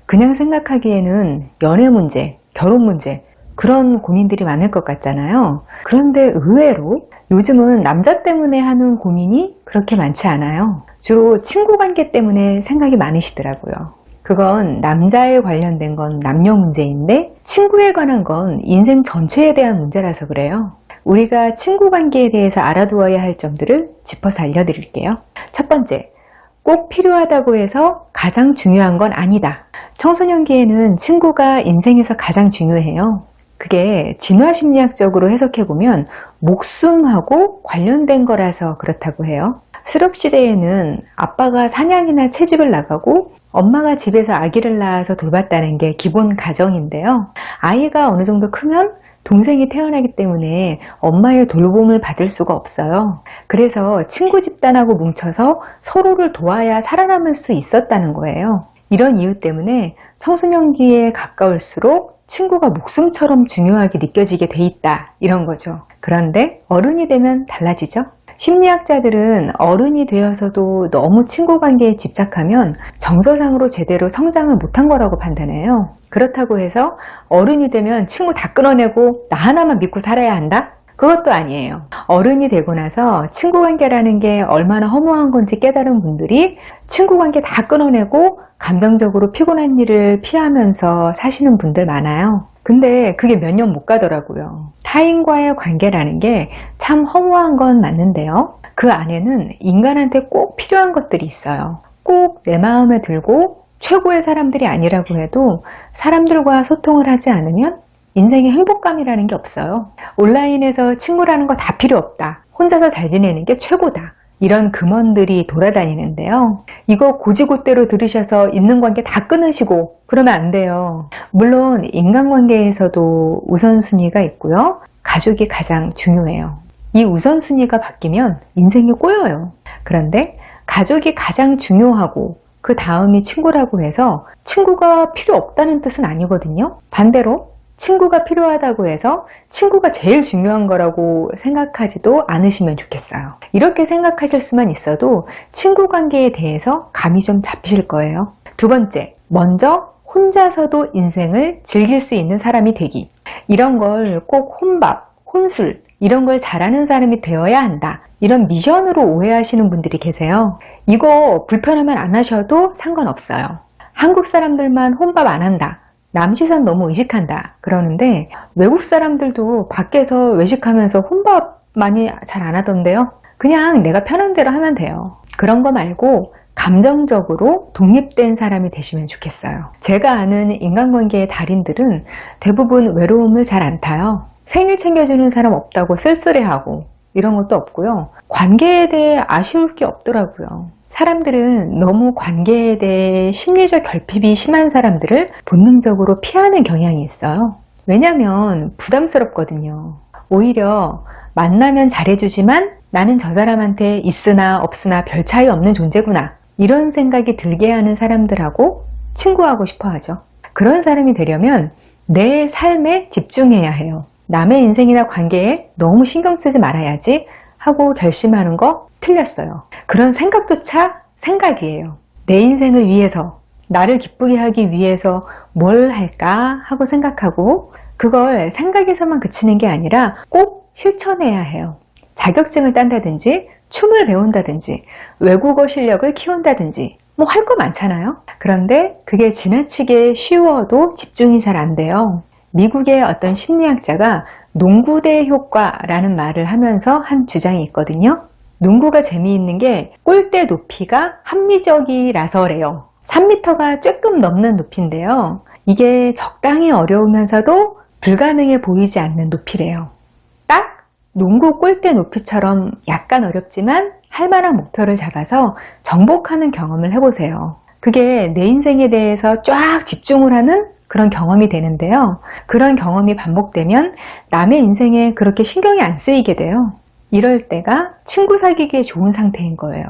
그냥 생각하기에는 연애 문제, 결혼 문제, 그런 고민들이 많을 것 같잖아요. 그런데 의외로 요즘은 남자 때문에 하는 고민이 그렇게 많지 않아요. 주로 친구 관계 때문에 생각이 많으시더라고요. 그건 남자에 관련된 건 남녀 문제인데 친구에 관한 건 인생 전체에 대한 문제라서 그래요. 우리가 친구 관계에 대해서 알아두어야 할 점들을 짚어서 알려드릴게요. 첫 번째, 꼭 필요하다고 해서 가장 중요한 건 아니다. 청소년기에는 친구가 인생에서 가장 중요해요. 그게 진화심리학적으로 해석해보면 목숨하고 관련된 거라서 그렇다고 해요. 수렵시대에는 아빠가 사냥이나 채집을 나가고 엄마가 집에서 아기를 낳아서 돌봤다는 게 기본 가정인데요. 아이가 어느 정도 크면 동생이 태어나기 때문에 엄마의 돌봄을 받을 수가 없어요. 그래서 친구 집단하고 뭉쳐서 서로를 도와야 살아남을 수 있었다는 거예요. 이런 이유 때문에 청소년기에 가까울수록 친구가 목숨처럼 중요하게 느껴지게 돼 있다, 이런 거죠. 그런데 어른이 되면 달라지죠. 심리학자들은 어른이 되어서도 너무 친구 관계에 집착하면 정서상으로 제대로 성장을 못한 거라고 판단해요. 그렇다고 해서 어른이 되면 친구 다 끊어내고 나 하나만 믿고 살아야 한다? 그것도 아니에요. 어른이 되고 나서 친구 관계라는 게 얼마나 허무한 건지 깨달은 분들이 친구 관계 다 끊어내고 감정적으로 피곤한 일을 피하면서 사시는 분들 많아요. 근데 그게 몇 년 못 가더라고요. 타인과의 관계라는 게 참 허무한 건 맞는데요. 그 안에는 인간한테 꼭 필요한 것들이 있어요. 꼭 내 마음에 들고 최고의 사람들이 아니라고 해도 사람들과 소통을 하지 않으면 인생에 행복감이라는 게 없어요. 온라인에서 친구라는 거 다 필요 없다. 혼자서 잘 지내는 게 최고다. 이런 금원들이 돌아다니는데요. 이거 고지고대로 들으셔서 있는 관계 다 끊으시고 그러면 안 돼요. 물론 인간관계에서도 우선순위가 있고요. 가족이 가장 중요해요. 이 우선순위가 바뀌면 인생이 꼬여요. 그런데 가족이 가장 중요하고 그 다음이 친구라고 해서 친구가 필요 없다는 뜻은 아니거든요. 반대로 친구가 필요하다고 해서 친구가 제일 중요한 거라고 생각하지도 않으시면 좋겠어요. 이렇게 생각하실 수만 있어도 친구 관계에 대해서 감이 좀 잡히실 거예요. 두 번째, 먼저 혼자서도 인생을 즐길 수 있는 사람이 되기. 이런 걸 꼭 혼밥, 혼술 이런 걸 잘하는 사람이 되어야 한다. 이런 미션으로 오해하시는 분들이 계세요. 이거 불편하면 안 하셔도 상관없어요. 한국 사람들만 혼밥 안 한다. 남시선 너무 의식한다 그러는데 외국 사람들도 밖에서 외식하면서 혼밥 많이 잘 안 하던데요. 그냥 내가 편한 대로 하면 돼요. 그런 거 말고 감정적으로 독립된 사람이 되시면 좋겠어요. 제가 아는 인간관계의 달인들은 대부분 외로움을 잘 안 타요. 생일 챙겨주는 사람 없다고 쓸쓸해하고 이런 것도 없고요. 관계에 대해 아쉬울 게 없더라고요. 사람들은 너무 관계에 대해 심리적 결핍이 심한 사람들을 본능적으로 피하는 경향이 있어요. 왜냐면 부담스럽거든요. 오히려 만나면 잘해주지만 나는 저 사람한테 있으나 없으나 별 차이 없는 존재구나. 이런 생각이 들게 하는 사람들하고 친구하고 싶어 하죠. 그런 사람이 되려면 내 삶에 집중해야 해요. 남의 인생이나 관계에 너무 신경 쓰지 말아야지 하고 결심하는 거 틀렸어요. 그런 생각조차 생각이에요. 내 인생을 위해서, 나를 기쁘게 하기 위해서 뭘 할까 하고 생각하고 그걸 생각에서만 그치는 게 아니라 꼭 실천해야 해요. 자격증을 딴다든지 춤을 배운다든지 외국어 실력을 키운다든지 뭐 할 거 많잖아요. 그런데 그게 지나치게 쉬워도 집중이 잘 안 돼요. 미국의 어떤 심리학자가 농구대 효과라는 말을 하면서 한 주장이 있거든요. 농구가 재미있는 게 골대 높이가 합리적이라서래요. 3m가 조금 넘는 높이인데요. 이게 적당히 어려우면서도 불가능해 보이지 않는 높이래요. 딱 농구 골대 높이처럼 약간 어렵지만 할 만한 목표를 잡아서 정복하는 경험을 해보세요. 그게 내 인생에 대해서 쫙 집중을 하는 그런 경험이 되는데요. 그런 경험이 반복되면 남의 인생에 그렇게 신경이 안 쓰이게 돼요. 이럴 때가 친구 사귀기에 좋은 상태인 거예요.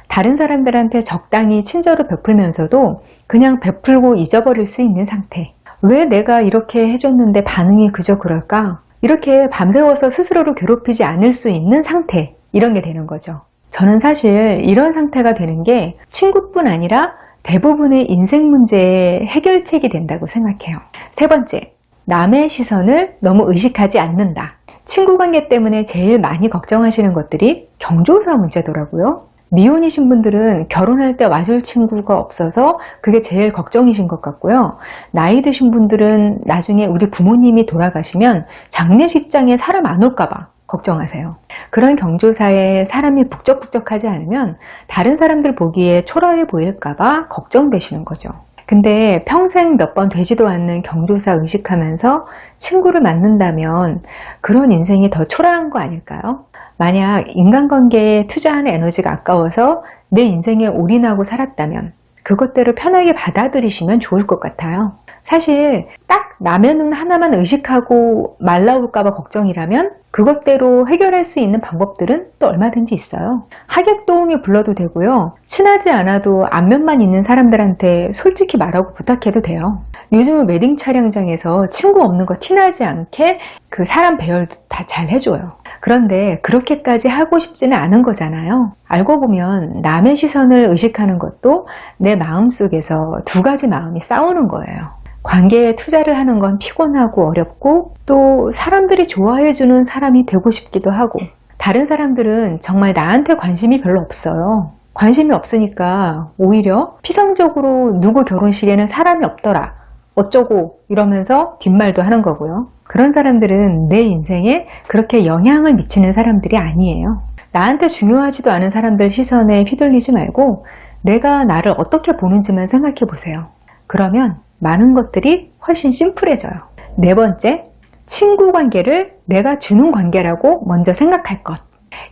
다른 사람들한테 적당히 친절을 베풀면서도 그냥 베풀고 잊어버릴 수 있는 상태. 왜 내가 이렇게 해줬는데 반응이 그저 그럴까? 이렇게 밤새워서 스스로를 괴롭히지 않을 수 있는 상태. 이런 게 되는 거죠. 저는 사실 이런 상태가 되는 게 친구뿐 아니라 대부분의 인생 문제의 해결책이 된다고 생각해요. 세 번째, 남의 시선을 너무 의식하지 않는다. 친구 관계 때문에 제일 많이 걱정하시는 것들이 경조사 문제더라고요. 미혼이신 분들은 결혼할 때 와줄 친구가 없어서 그게 제일 걱정이신 것 같고요. 나이 드신 분들은 나중에 우리 부모님이 돌아가시면 장례식장에 사람 안 올까 봐 걱정하세요. 그런 경조사에 사람이 북적북적하지 않으면 다른 사람들 보기에 초라해 보일까 봐 걱정되시는 거죠. 근데 평생 몇 번 되지도 않는 경조사 의식하면서 친구를 만난다면 그런 인생이 더 초라한 거 아닐까요? 만약 인간관계에 투자하는 에너지가 아까워서 내 인생에 올인하고 살았다면 그것대로 편하게 받아들이시면 좋을 것 같아요. 사실 딱 남의 눈 하나만 의식하고 말라올까 봐 걱정이라면 그것대로 해결할 수 있는 방법들은 또 얼마든지 있어요. 하객도움이 불러도 되고요. 친하지 않아도 안면만 있는 사람들한테 솔직히 말하고 부탁해도 돼요. 요즘은 웨딩 촬영장에서 친구 없는 거 티나지 않게 그 사람 배열도 다 잘 해줘요. 그런데 그렇게까지 하고 싶지는 않은 거잖아요. 알고 보면 남의 시선을 의식하는 것도 내 마음속에서 두 가지 마음이 싸우는 거예요. 관계에 투자를 하는 건 피곤하고 어렵고 또 사람들이 좋아해주는 사람이 되고 싶기도 하고 다른 사람들은 정말 나한테 관심이 별로 없어요. 관심이 없으니까 오히려 피상적으로 누구 결혼식에는 사람이 없더라 어쩌고 이러면서 뒷말도 하는 거고요. 그런 사람들은 내 인생에 그렇게 영향을 미치는 사람들이 아니에요. 나한테 중요하지도 않은 사람들 시선에 휘둘리지 말고 내가 나를 어떻게 보는지만 생각해 보세요. 그러면 많은 것들이 훨씬 심플해져요. 네 번째, 친구 관계를 내가 주는 관계라고 먼저 생각할 것.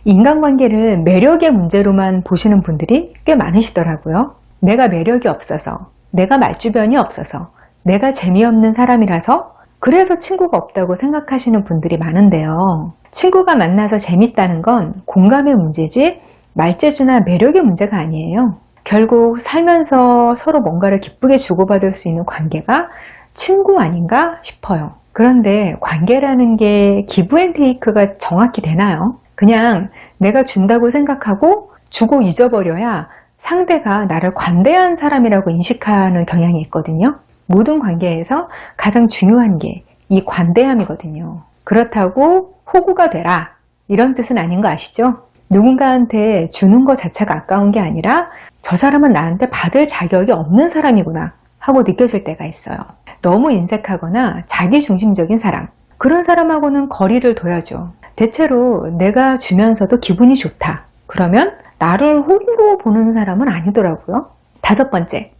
인간관계를 매력의 문제로만 보시는 분들이 꽤 많으시더라고요. 내가 매력이 없어서, 내가 말주변이 없어서, 내가 재미없는 사람이라서 그래서 친구가 없다고 생각하시는 분들이 많은데요. 친구가 만나서 재밌다는 건 공감의 문제지 말재주나 매력의 문제가 아니에요. 결국 살면서 서로 뭔가를 기쁘게 주고받을 수 있는 관계가 친구 아닌가 싶어요. 그런데 관계라는 게 기브앤테이크가 정확히 되나요? 그냥 내가 준다고 생각하고 주고 잊어버려야 상대가 나를 관대한 사람이라고 인식하는 경향이 있거든요. 모든 관계에서 가장 중요한 게 이 관대함이거든요. 그렇다고 호구가 되라 이런 뜻은 아닌 거 아시죠? 누군가한테 주는 것 자체가 아까운 게 아니라 저 사람은 나한테 받을 자격이 없는 사람이구나 하고 느껴질 때가 있어요. 너무 인색하거나 자기중심적인 사람, 그런 사람하고는 거리를 둬야죠. 대체로 내가 주면서도 기분이 좋다. 그러면 나를 호구로 보는 사람은 아니더라고요. 다섯 번째,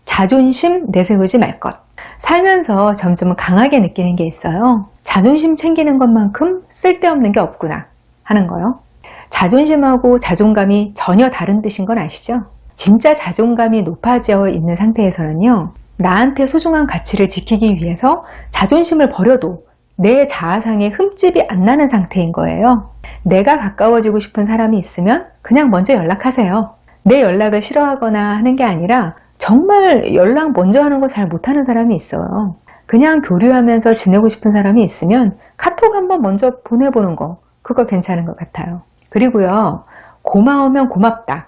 자존심 내세우지 말 것. 살면서 점점 강하게 느끼는 게 있어요. 자존심 챙기는 것만큼 쓸데없는 게 없구나 하는 거요. 자존심하고 자존감이 전혀 다른 뜻인 건 아시죠? 진짜 자존감이 높아져 있는 상태에서는요, 나한테 소중한 가치를 지키기 위해서 자존심을 버려도 내 자아상에 흠집이 안 나는 상태인 거예요. 내가 가까워지고 싶은 사람이 있으면 그냥 먼저 연락하세요. 내 연락을 싫어하거나 하는 게 아니라 정말 연락 먼저 하는 거 잘 못하는 사람이 있어요. 그냥 교류하면서 지내고 싶은 사람이 있으면 카톡 한번 먼저 보내보는 거, 그거 괜찮은 것 같아요. 그리고요, 고마우면 고맙다,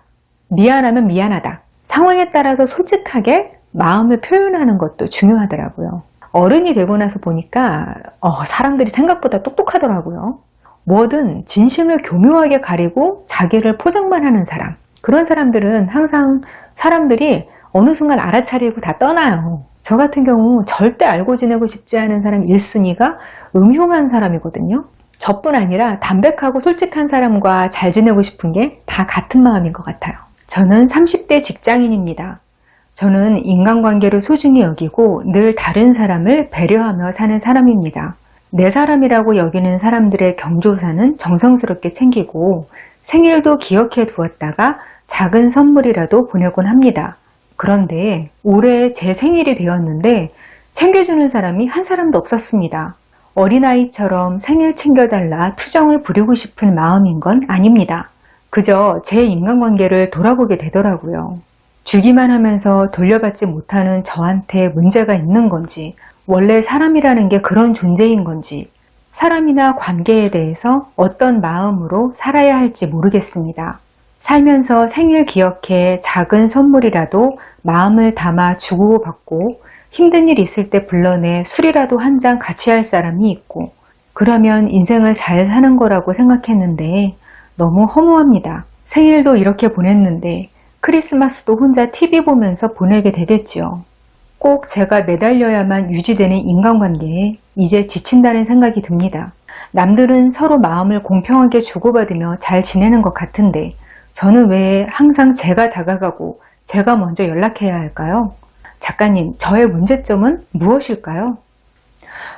미안하면 미안하다, 상황에 따라서 솔직하게 마음을 표현하는 것도 중요하더라고요. 어른이 되고 나서 보니까 사람들이 생각보다 똑똑하더라고요. 뭐든 진심을 교묘하게 가리고 자기를 포장만 하는 사람, 그런 사람들은 항상 사람들이 어느 순간 알아차리고 다 떠나요. 저 같은 경우 절대 알고 지내고 싶지 않은 사람 1순위가 음흉한 사람이거든요. 저뿐 아니라 담백하고 솔직한 사람과 잘 지내고 싶은 게 다 같은 마음인 것 같아요. 저는 30대 직장인입니다. 저는 인간관계를 소중히 여기고 늘 다른 사람을 배려하며 사는 사람입니다. 내 사람이라고 여기는 사람들의 경조사는 정성스럽게 챙기고 생일도 기억해 두었다가 작은 선물이라도 보내곤 합니다. 그런데 올해 제 생일이 되었는데 챙겨주는 사람이 한 사람도 없었습니다. 어린아이처럼 생일 챙겨달라 투정을 부리고 싶은 마음인 건 아닙니다. 그저 제 인간관계를 돌아보게 되더라고요. 주기만 하면서 돌려받지 못하는 저한테 문제가 있는 건지, 원래 사람이라는 게 그런 존재인 건지, 사람이나 관계에 대해서 어떤 마음으로 살아야 할지 모르겠습니다. 살면서 생일 기억해 작은 선물이라도 마음을 담아 주고받고 힘든 일 있을 때 불러내 술이라도 한 잔 같이 할 사람이 있고 그러면 인생을 잘 사는 거라고 생각했는데 너무 허무합니다. 생일도 이렇게 보냈는데 크리스마스도 혼자 TV 보면서 보내게 되겠지요. 꼭 제가 매달려야만 유지되는 인간관계에 이제 지친다는 생각이 듭니다. 남들은 서로 마음을 공평하게 주고받으며 잘 지내는 것 같은데 저는 왜 항상 제가 다가가고 제가 먼저 연락해야 할까요? 작가님, 저의 문제점은 무엇일까요?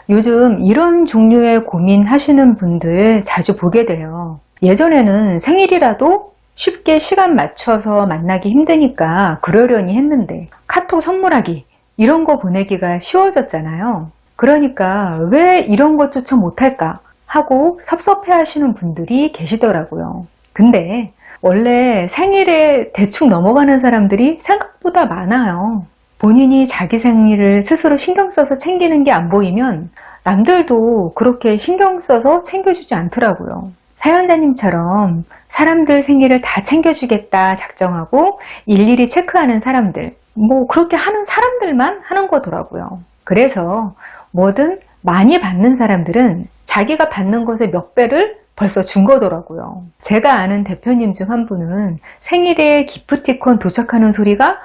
요즘 이런 종류의 고민하시는 분들 자주 보게 돼요. 예전에는 생일이라도 쉽게 시간 맞춰서 만나기 힘드니까 그러려니 했는데 카톡 선물하기 이런 거 보내기가 쉬워졌잖아요. 그러니까 왜 이런 것조차 못할까 하고 섭섭해 하시는 분들이 계시더라고요. 근데 원래 생일에 대충 넘어가는 사람들이 생각보다 많아요. 본인이 자기 생일을 스스로 신경 써서 챙기는 게 안 보이면 남들도 그렇게 신경 써서 챙겨주지 않더라고요. 사연자님처럼 사람들 생일을 다 챙겨주겠다 작정하고 일일이 체크하는 사람들, 뭐 그렇게 하는 사람들만 하는 거더라고요. 그래서 뭐든 많이 받는 사람들은 자기가 받는 것의 몇 배를 벌써 준 거더라고요. 제가 아는 대표님 중 한 분은 생일에 기프티콘 도착하는 소리가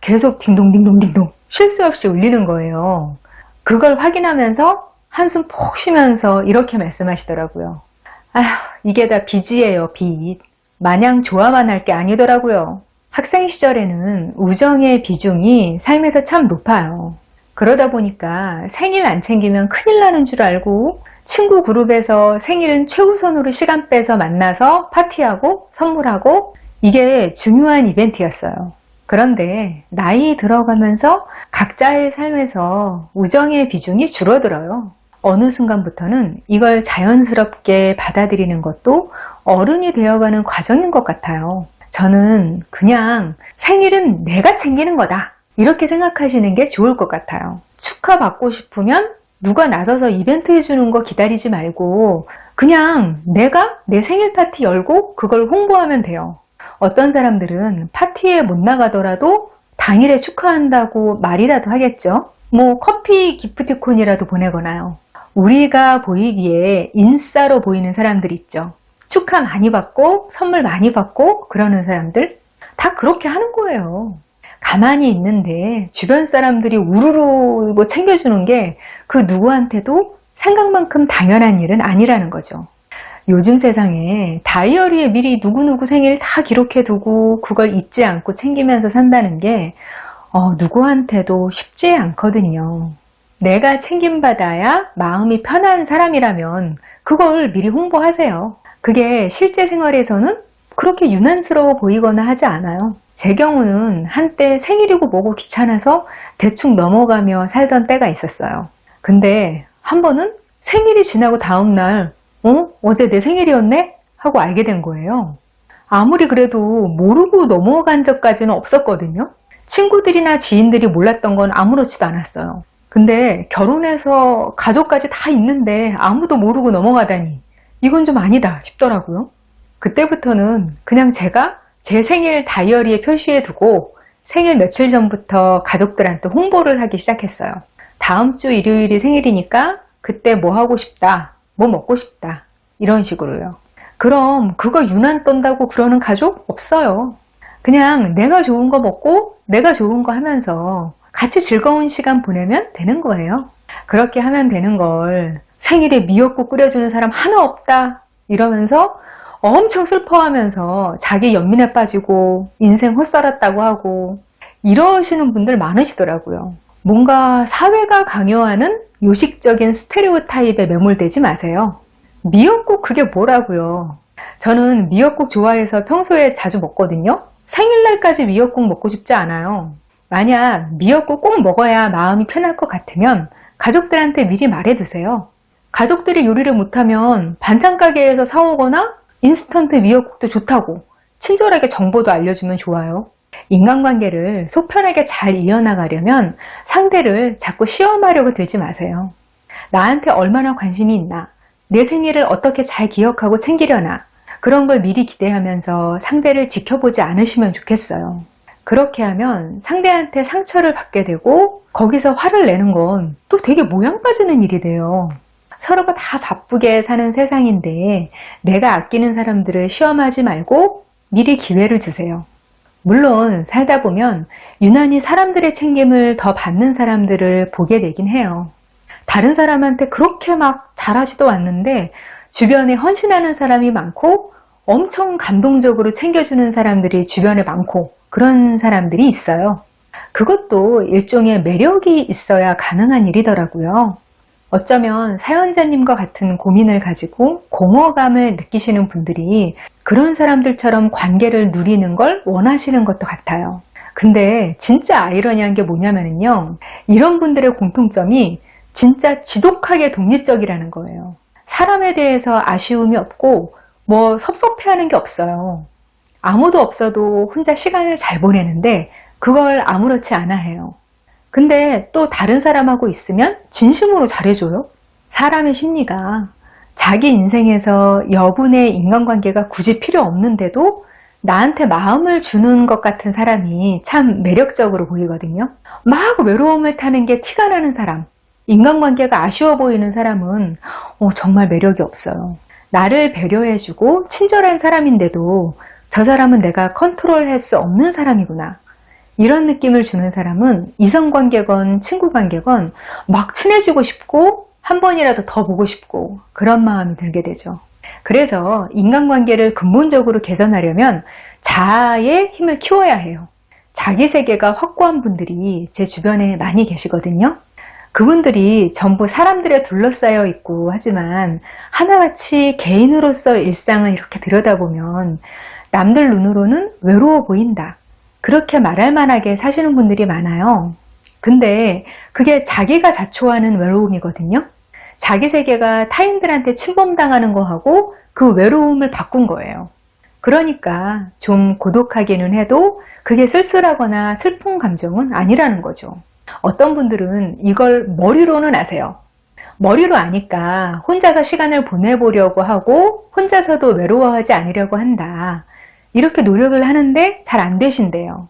계속 딩동딩동딩동 쉴 수 없이 울리는 거예요. 그걸 확인하면서 한숨 푹 쉬면서 이렇게 말씀하시더라고요. 아휴, 이게 다 빚이에요, 빚. 마냥 좋아만 할 게 아니더라고요. 학생 시절에는 우정의 비중이 삶에서 참 높아요. 그러다 보니까 생일 안 챙기면 큰일 나는 줄 알고 친구 그룹에서 생일은 최우선으로 시간 빼서 만나서 파티하고 선물하고 이게 중요한 이벤트였어요. 그런데 나이 들어가면서 각자의 삶에서 우정의 비중이 줄어들어요. 어느 순간부터는 이걸 자연스럽게 받아들이는 것도 어른이 되어가는 과정인 것 같아요. 저는 그냥 생일은 내가 챙기는 거다 이렇게 생각하시는 게 좋을 것 같아요. 축하받고 싶으면 누가 나서서 이벤트 해주는 거 기다리지 말고 그냥 내가 내 생일 파티 열고 그걸 홍보하면 돼요. 어떤 사람들은 파티에 못 나가더라도 당일에 축하한다고 말이라도 하겠죠. 뭐 커피 기프티콘이라도 보내거나요. 우리가 보이기에 인싸로 보이는 사람들 있죠. 축하 많이 받고 선물 많이 받고 그러는 사람들 다 그렇게 하는 거예요. 가만히 있는데 주변 사람들이 우르르 뭐 챙겨주는 게 그 누구한테도 생각만큼 당연한 일은 아니라는 거죠. 요즘 세상에 다이어리에 미리 누구누구 생일 다 기록해두고 그걸 잊지 않고 챙기면서 산다는 게 누구한테도 쉽지 않거든요. 내가 챙김받아야 마음이 편한 사람이라면 그걸 미리 홍보하세요. 그게 실제 생활에서는 그렇게 유난스러워 보이거나 하지 않아요. 제 경우는 한때 생일이고 뭐고 귀찮아서 대충 넘어가며 살던 때가 있었어요. 근데 한 번은 생일이 지나고 다음날 어제 내 생일이었네? 하고 알게 된 거예요. 아무리 그래도 모르고 넘어간 적까지는 없었거든요. 친구들이나 지인들이 몰랐던 건 아무렇지도 않았어요. 근데 결혼해서 가족까지 다 있는데 아무도 모르고 넘어가다니 이건 좀 아니다 싶더라고요. 그때부터는 그냥 제가 제 생일 다이어리에 표시해 두고 생일 며칠 전부터 가족들한테 홍보를 하기 시작했어요. 다음 주 일요일이 생일이니까 그때 뭐 하고 싶다, 뭐 먹고 싶다 이런 식으로요. 그럼 그거 유난 떤다고 그러는 가족 없어요. 그냥 내가 좋은 거 먹고 내가 좋은 거 하면서 같이 즐거운 시간 보내면 되는 거예요. 그렇게 하면 되는 걸 생일에 미역국 끓여주는 사람 하나 없다 이러면서 엄청 슬퍼하면서 자기 연민에 빠지고 인생 헛살았다고 하고 이러시는 분들 많으시더라고요. 뭔가 사회가 강요하는 요식적인 스테레오타입에 매몰되지 마세요. 미역국 그게 뭐라고요. 저는 미역국 좋아해서 평소에 자주 먹거든요. 생일날까지 미역국 먹고 싶지 않아요. 만약 미역국 꼭 먹어야 마음이 편할 것 같으면 가족들한테 미리 말해두세요. 가족들이 요리를 못하면 반찬 가게에서 사오거나 인스턴트 미역국도 좋다고 친절하게 정보도 알려주면 좋아요. 인간관계를 속편하게 잘 이어나가려면 상대를 자꾸 시험하려고 들지 마세요. 나한테 얼마나 관심이 있나, 내 생일을 어떻게 잘 기억하고 챙기려나, 그런 걸 미리 기대하면서 상대를 지켜보지 않으시면 좋겠어요. 그렇게 하면 상대한테 상처를 받게 되고 거기서 화를 내는 건 또 되게 모양 빠지는 일이 돼요. 서로가 다 바쁘게 사는 세상인데 내가 아끼는 사람들을 시험하지 말고 미리 기회를 주세요. 물론 살다 보면 유난히 사람들의 챙김을 더 받는 사람들을 보게 되긴 해요. 다른 사람한테 그렇게 막 잘하지도 않는데 주변에 헌신하는 사람이 많고 엄청 감동적으로 챙겨주는 사람들이 주변에 많고 그런 사람들이 있어요. 그것도 일종의 매력이 있어야 가능한 일이더라고요. 어쩌면 사연자님과 같은 고민을 가지고 공허감을 느끼시는 분들이 그런 사람들처럼 관계를 누리는 걸 원하시는 것도 같아요. 근데 진짜 아이러니한 게 뭐냐면요. 이런 분들의 공통점이 진짜 지독하게 독립적이라는 거예요. 사람에 대해서 아쉬움이 없고 뭐 섭섭해하는 게 없어요. 아무도 없어도 혼자 시간을 잘 보내는데 그걸 아무렇지 않아 해요. 근데 또 다른 사람하고 있으면 진심으로 잘해줘요. 사람의 심리가 자기 인생에서 여분의 인간관계가 굳이 필요 없는데도 나한테 마음을 주는 것 같은 사람이 참 매력적으로 보이거든요. 막 외로움을 타는 게 티가 나는 사람, 인간관계가 아쉬워 보이는 사람은 정말 매력이 없어요. 나를 배려해주고 친절한 사람인데도 저 사람은 내가 컨트롤할 수 없는 사람이구나. 이런 느낌을 주는 사람은 이성관계건 친구관계건 막 친해지고 싶고 한 번이라도 더 보고 싶고 그런 마음이 들게 되죠. 그래서 인간관계를 근본적으로 개선하려면 자아의 힘을 키워야 해요. 자기 세계가 확고한 분들이 제 주변에 많이 계시거든요. 그분들이 전부 사람들에 둘러싸여 있고 하지만 하나같이 개인으로서 일상을 이렇게 들여다보면 남들 눈으로는 외로워 보인다. 그렇게 말할 만하게 사시는 분들이 많아요. 근데 그게 자기가 자초하는 외로움이거든요. 자기 세계가 타인들한테 침범당하는 거하고 그 외로움을 바꾼 거예요. 그러니까 좀 고독하기는 해도 그게 쓸쓸하거나 슬픈 감정은 아니라는 거죠. 어떤 분들은 이걸 머리로는 아세요. 머리로 아니까 혼자서 시간을 보내보려고 하고 혼자서도 외로워하지 않으려고 한다. 이렇게 노력을 하는데 잘 안 되신대요.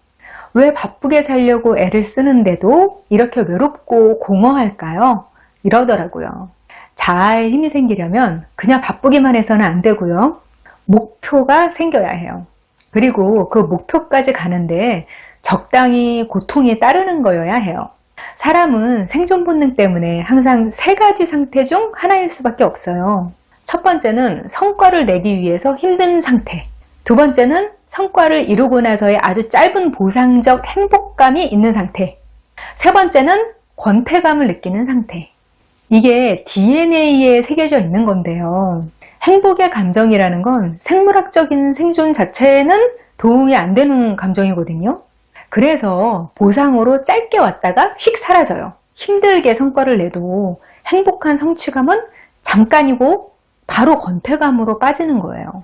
왜 바쁘게 살려고 애를 쓰는데도 이렇게 외롭고 공허할까요? 이러더라고요. 자아의 힘이 생기려면 그냥 바쁘기만 해서는 안 되고요. 목표가 생겨야 해요. 그리고 그 목표까지 가는데 적당히 고통이 따르는 거여야 해요. 사람은 생존 본능 때문에 항상 세 가지 상태 중 하나일 수밖에 없어요. 첫 번째는 성과를 내기 위해서 힘든 상태. 두 번째는 성과를 이루고 나서의 아주 짧은 보상적 행복감이 있는 상태. 세 번째는 권태감을 느끼는 상태. 이게 DNA에 새겨져 있는 건데요. 행복의 감정이라는 건 생물학적인 생존 자체에는 도움이 안 되는 감정이거든요. 그래서 보상으로 짧게 왔다가 휙 사라져요. 힘들게 성과를 내도 행복한 성취감은 잠깐이고 바로 권태감으로 빠지는 거예요.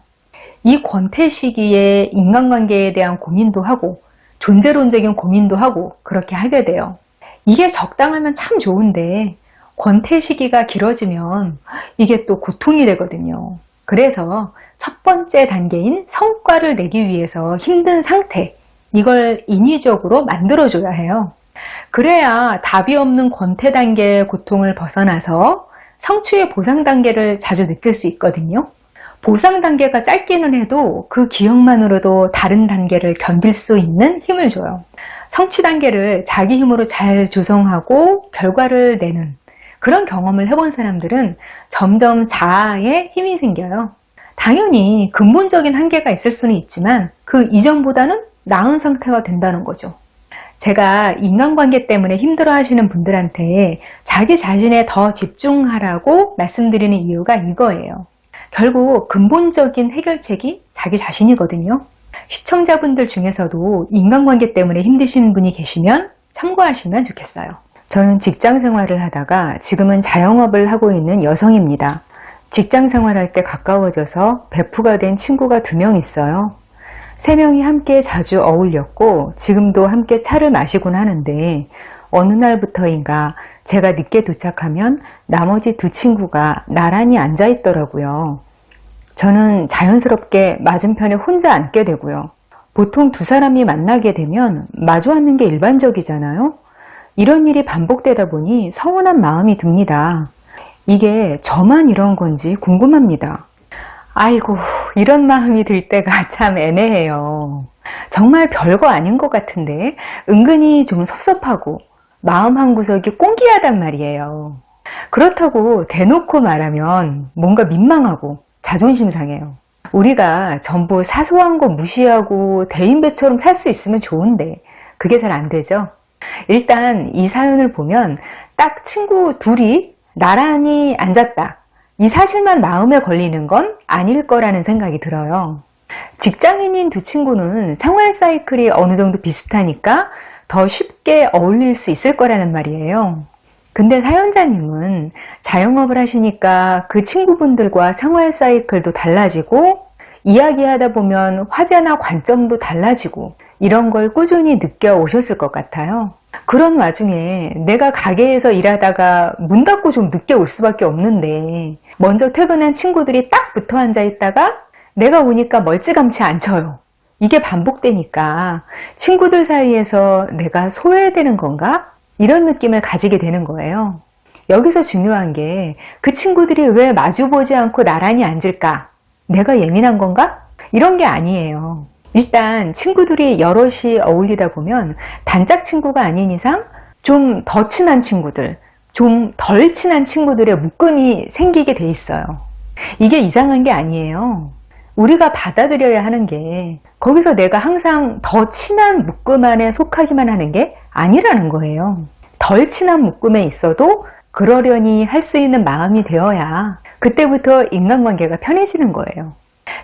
이 권태 시기에 인간관계에 대한 고민도 하고 존재론적인 고민도 하고 그렇게 하게 돼요. 이게 적당하면 참 좋은데 권태 시기가 길어지면 이게 또 고통이 되거든요. 그래서 첫 번째 단계인 성과를 내기 위해서 힘든 상태, 이걸 인위적으로 만들어줘야 해요. 그래야 답이 없는 권태 단계의 고통을 벗어나서 성취의 보상 단계를 자주 느낄 수 있거든요. 보상 단계가 짧기는 해도 그 기억만으로도 다른 단계를 견딜 수 있는 힘을 줘요. 성취 단계를 자기 힘으로 잘 조성하고 결과를 내는 그런 경험을 해본 사람들은 점점 자아에 힘이 생겨요. 당연히 근본적인 한계가 있을 수는 있지만 그 이전보다는 나은 상태가 된다는 거죠. 제가 인간관계 때문에 힘들어 하시는 분들한테 자기 자신에 더 집중하라고 말씀드리는 이유가 이거예요. 결국 근본적인 해결책이 자기 자신이거든요. 시청자분들 중에서도 인간관계 때문에 힘드신 분이 계시면 참고하시면 좋겠어요. 저는 직장 생활을 하다가 지금은 자영업을 하고 있는 여성입니다. 직장 생활할 때 가까워져서 베프가 된 친구가 2명 있어요. 3명이 함께 자주 어울렸고 지금도 함께 차를 마시곤 하는데 어느 날부터인가 제가 늦게 도착하면 나머지 2 친구가 나란히 앉아 있더라고요. 저는 자연스럽게 맞은편에 혼자 앉게 되고요. 보통 두 사람이 만나게 되면 마주 앉는 게 일반적이잖아요. 이런 일이 반복되다 보니 서운한 마음이 듭니다. 이게 저만 이런 건지 궁금합니다. 아이고, 이런 마음이 들 때가 참 애매해요. 정말 별거 아닌 것 같은데 은근히 좀 섭섭하고 마음 한구석이 꽁기하단 말이에요. 그렇다고 대놓고 말하면 뭔가 민망하고 자존심 상해요. 우리가 전부 사소한 거 무시하고 대인배처럼 살 수 있으면 좋은데 그게 잘 안 되죠. 일단 이 사연을 보면 딱 친구 둘이 나란히 앉았다. 이 사실만 마음에 걸리는 건 아닐 거라는 생각이 들어요. 직장인인 두 친구는 생활 사이클이 어느 정도 비슷하니까 더 쉽게 어울릴 수 있을 거라는 말이에요. 근데 사연자님은 자영업을 하시니까 그 친구분들과 생활 사이클도 달라지고 이야기하다 보면 화제나 관점도 달라지고 이런 걸 꾸준히 느껴오셨을 것 같아요. 그런 와중에 내가 가게에서 일하다가 문 닫고 좀 늦게 올 수밖에 없는데 먼저 퇴근한 친구들이 딱 붙어 앉아 있다가 내가 오니까 멀찌감치 앉혀요. 이게 반복되니까 친구들 사이에서 내가 소외되는 건가? 이런 느낌을 가지게 되는 거예요. 여기서 중요한 게 그 친구들이 왜 마주보지 않고 나란히 앉을까? 내가 예민한 건가? 이런 게 아니에요. 일단 친구들이 여럿이 어울리다 보면 단짝 친구가 아닌 이상 좀 더 친한 친구들, 좀 덜 친한 친구들의 묶음이 생기게 돼 있어요. 이게 이상한 게 아니에요. 우리가 받아들여야 하는 게 거기서 내가 항상 더 친한 묶음 안에 속하기만 하는 게 아니라는 거예요. 덜 친한 묶음에 있어도 그러려니 할 수 있는 마음이 되어야 그때부터 인간관계가 편해지는 거예요.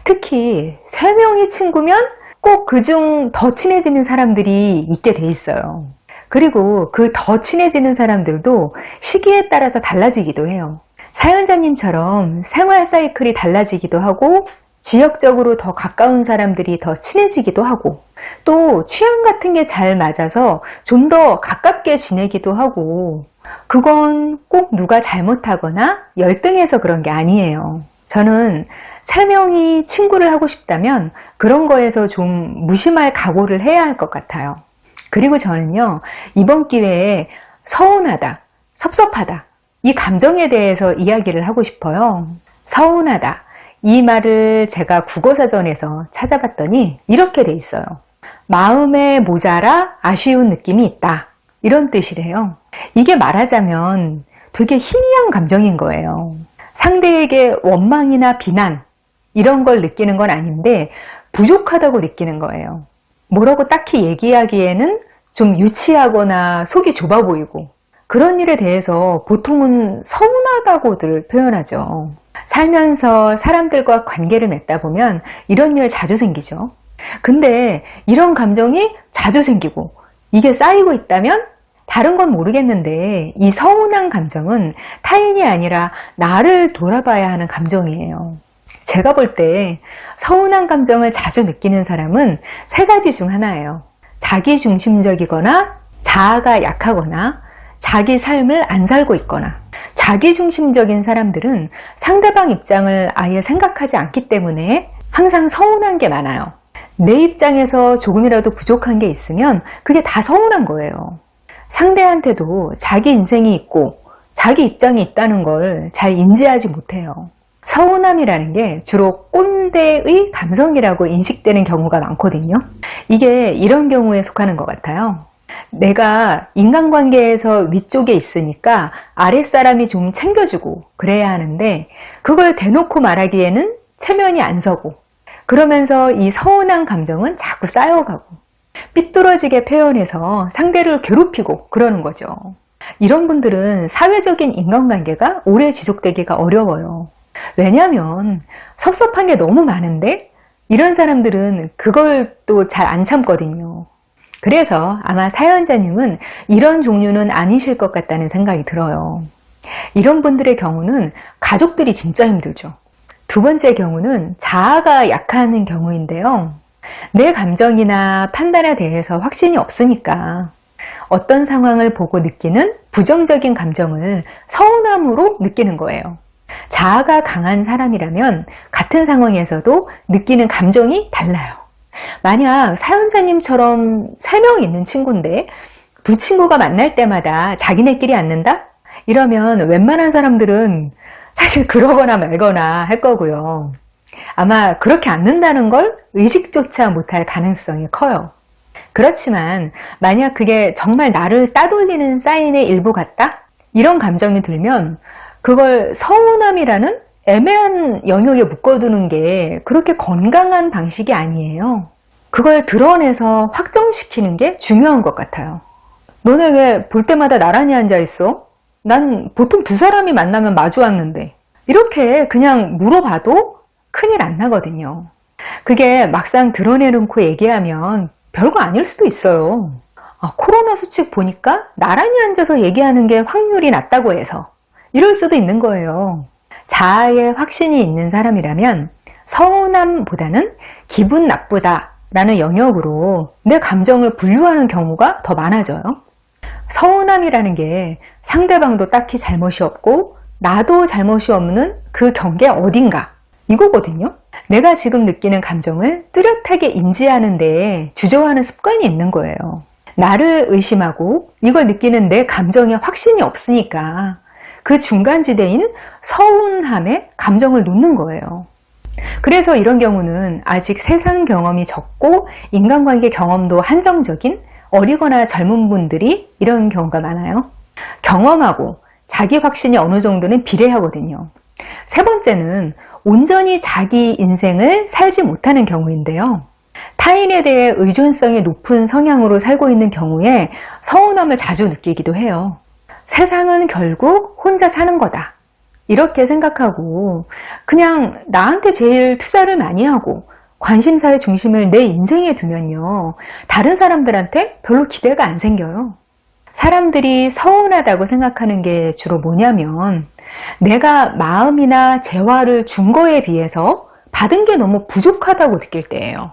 특히 3명이 친구면 꼭 그중 더 친해지는 사람들이 있게 돼 있어요. 그리고 그 더 친해지는 사람들도 시기에 따라서 달라지기도 해요. 사연자님처럼 생활 사이클이 달라지기도 하고 지역적으로 더 가까운 사람들이 더 친해지기도 하고 또 취향 같은 게 잘 맞아서 좀 더 가깝게 지내기도 하고 그건 꼭 누가 잘못하거나 열등해서 그런 게 아니에요. 저는 3명이 친구를 하고 싶다면 그런 거에서 좀 무심할 각오를 해야 할 것 같아요. 그리고 저는요, 이번 기회에 서운하다, 섭섭하다, 이 감정에 대해서 이야기를 하고 싶어요. 서운하다. 이 말을 제가 국어사전에서 찾아봤더니 이렇게 돼 있어요. 마음에 모자라 아쉬운 느낌이 있다. 이런 뜻이래요. 이게 말하자면 되게 희미한 감정인 거예요. 상대에게 원망이나 비난 이런 걸 느끼는 건 아닌데 부족하다고 느끼는 거예요. 뭐라고 딱히 얘기하기에는 좀 유치하거나 속이 좁아 보이고 그런 일에 대해서 보통은 서운하다고들 표현하죠. 살면서 사람들과 관계를 맺다 보면 이런 일 자주 생기죠. 근데 이런 감정이 자주 생기고 이게 쌓이고 있다면 다른 건 모르겠는데 이 서운한 감정은 타인이 아니라 나를 돌아봐야 하는 감정이에요. 제가 볼 때 서운한 감정을 자주 느끼는 사람은 3가지 중 하나예요. 자기중심적이거나 자아가 약하거나 자기 삶을 안 살고 있거나 자기중심적인 사람들은 상대방 입장을 아예 생각하지 않기 때문에 항상 서운한 게 많아요. 내 입장에서 조금이라도 부족한 게 있으면 그게 다 서운한 거예요. 상대한테도 자기 인생이 있고 자기 입장이 있다는 걸 잘 인지하지 못해요. 서운함이라는 게 주로 꼰대의 감성이라고 인식되는 경우가 많거든요. 이게 이런 경우에 속하는 것 같아요. 내가 인간관계에서 위쪽에 있으니까 아랫사람이 좀 챙겨주고 그래야 하는데 그걸 대놓고 말하기에는 체면이 안 서고 그러면서 이 서운한 감정은 자꾸 쌓여가고 삐뚤어지게 표현해서 상대를 괴롭히고 그러는 거죠. 이런 분들은 사회적인 인간관계가 오래 지속되기가 어려워요. 왜냐하면 섭섭한 게 너무 많은데 이런 사람들은 그걸 또 잘 안 참거든요. 그래서 아마 사연자님은 이런 종류는 아니실 것 같다는 생각이 들어요. 이런 분들의 경우는 가족들이 진짜 힘들죠. 두 번째 경우는 자아가 약한 경우인데요. 내 감정이나 판단에 대해서 확신이 없으니까 어떤 상황을 보고 느끼는 부정적인 감정을 서운함으로 느끼는 거예요. 자아가 강한 사람이라면 같은 상황에서도 느끼는 감정이 달라요. 만약 사연자님처럼 3명 있는 친구인데 두 친구가 만날 때마다 자기네끼리 앉는다? 이러면 웬만한 사람들은 사실 그러거나 말거나 할 거고요. 아마 그렇게 앉는다는 걸 의식조차 못할 가능성이 커요. 그렇지만 만약 그게 정말 나를 따돌리는 사인의 일부 같다? 이런 감정이 들면 그걸 서운함이라는 애매한 영역에 묶어두는 게 그렇게 건강한 방식이 아니에요. 그걸 드러내서 확정시키는 게 중요한 것 같아요. 너네 왜 볼 때마다 나란히 앉아 있어? 난 보통 두 사람이 만나면 마주 앉는데. 이렇게 그냥 물어봐도 큰일 안 나거든요. 그게 막상 드러내놓고 얘기하면 별거 아닐 수도 있어요. 코로나 수칙 보니까 나란히 앉아서 얘기하는 게 확률이 낮다고 해서 이럴 수도 있는 거예요. 자아에 확신이 있는 사람이라면 서운함보다는 기분 나쁘다 라는 영역으로 내 감정을 분류하는 경우가 더 많아져요. 서운함이라는 게 상대방도 딱히 잘못이 없고 나도 잘못이 없는 그 경계 어딘가 이거거든요. 내가 지금 느끼는 감정을 뚜렷하게 인지하는데 주저하는 습관이 있는 거예요. 나를 의심하고 이걸 느끼는 내 감정에 확신이 없으니까 그 중간지대인 서운함에 감정을 놓는 거예요. 그래서 이런 경우는 아직 세상 경험이 적고 인간관계 경험도 한정적인 어리거나 젊은 분들이 이런 경우가 많아요. 경험하고 자기 확신이 어느 정도는 비례하거든요. 세 번째는 온전히 자기 인생을 살지 못하는 경우인데요. 타인에 대해 의존성이 높은 성향으로 살고 있는 경우에 서운함을 자주 느끼기도 해요. 세상은 결국 혼자 사는 거다. 이렇게 생각하고 그냥 나한테 제일 투자를 많이 하고 관심사의 중심을 내 인생에 두면요. 다른 사람들한테 별로 기대가 안 생겨요. 사람들이 서운하다고 생각하는 게 주로 뭐냐면 내가 마음이나 재화를 준 거에 비해서 받은 게 너무 부족하다고 느낄 때예요.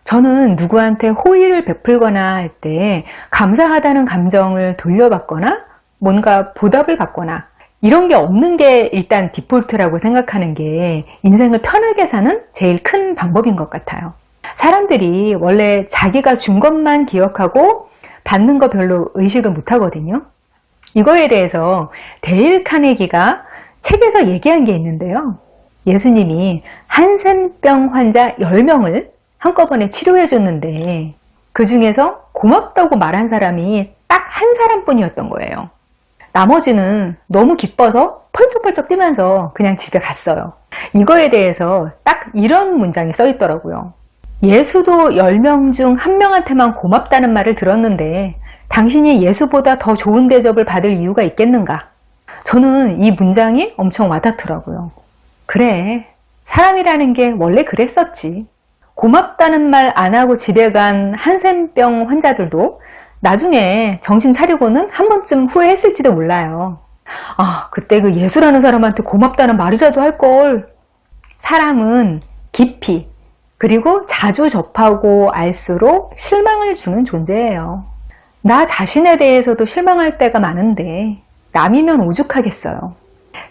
저는 누구한테 호의를 베풀거나 할 때 감사하다는 감정을 돌려받거나 뭔가 보답을 받거나 이런 게 없는 게 일단 디폴트라고 생각하는 게 인생을 편하게 사는 제일 큰 방법인 것 같아요. 사람들이 원래 자기가 준 것만 기억하고 받는 거 별로 의식을 못 하거든요. 이거에 대해서 데일 카네기가 책에서 얘기한 게 있는데요. 예수님이 한센병 환자 10명을 한꺼번에 치료해 줬는데 그 중에서 고맙다고 말한 사람이 딱 한 사람뿐이었던 거예요. 나머지는 너무 기뻐서 펄쩍펄쩍 뛰면서 그냥 집에 갔어요. 이거에 대해서 딱 이런 문장이 써 있더라고요. 예수도 10명 중 1명한테만 고맙다는 말을 들었는데 당신이 예수보다 더 좋은 대접을 받을 이유가 있겠는가? 저는 이 문장이 엄청 와닿더라고요. 그래, 사람이라는 게 원래 그랬었지. 고맙다는 말 안 하고 집에 간 한센병 환자들도 나중에 정신 차리고는 한 번쯤 후회했을지도 몰라요. 그때 그 예수라는 사람한테 고맙다는 말이라도 할 걸. 사람은 깊이 그리고 자주 접하고 알수록 실망을 주는 존재예요. 나 자신에 대해서도 실망할 때가 많은데 남이면 오죽하겠어요.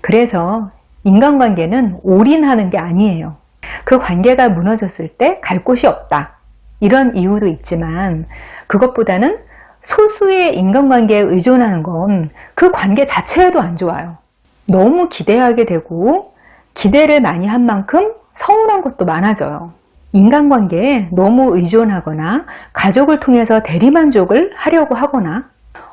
그래서 인간관계는 올인하는 게 아니에요. 그 관계가 무너졌을 때 갈 곳이 없다. 이런 이유도 있지만 그것보다는 소수의 인간관계에 의존하는 건 그 관계 자체에도 안 좋아요. 너무 기대하게 되고 기대를 많이 한 만큼 서운한 것도 많아져요. 인간관계에 너무 의존하거나 가족을 통해서 대리만족을 하려고 하거나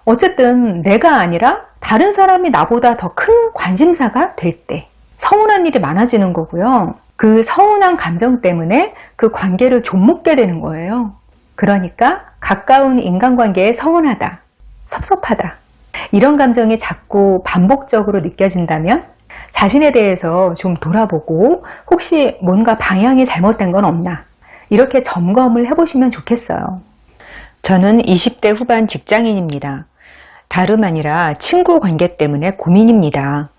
어쨌든 내가 아니라 다른 사람이 나보다 더 큰 관심사가 될 때 서운한 일이 많아지는 거고요. 그 서운한 감정 때문에 그 관계를 좀먹게 되는 거예요. 그러니까 가까운 인간관계에 서운하다, 섭섭하다 이런 감정이 자꾸 반복적으로 느껴진다면 자신에 대해서 좀 돌아보고 혹시 뭔가 방향이 잘못된 건 없나 이렇게 점검을 해보시면 좋겠어요. 저는 20대 후반 직장인입니다. 다름 아니라 친구 관계 때문에 고민입니다.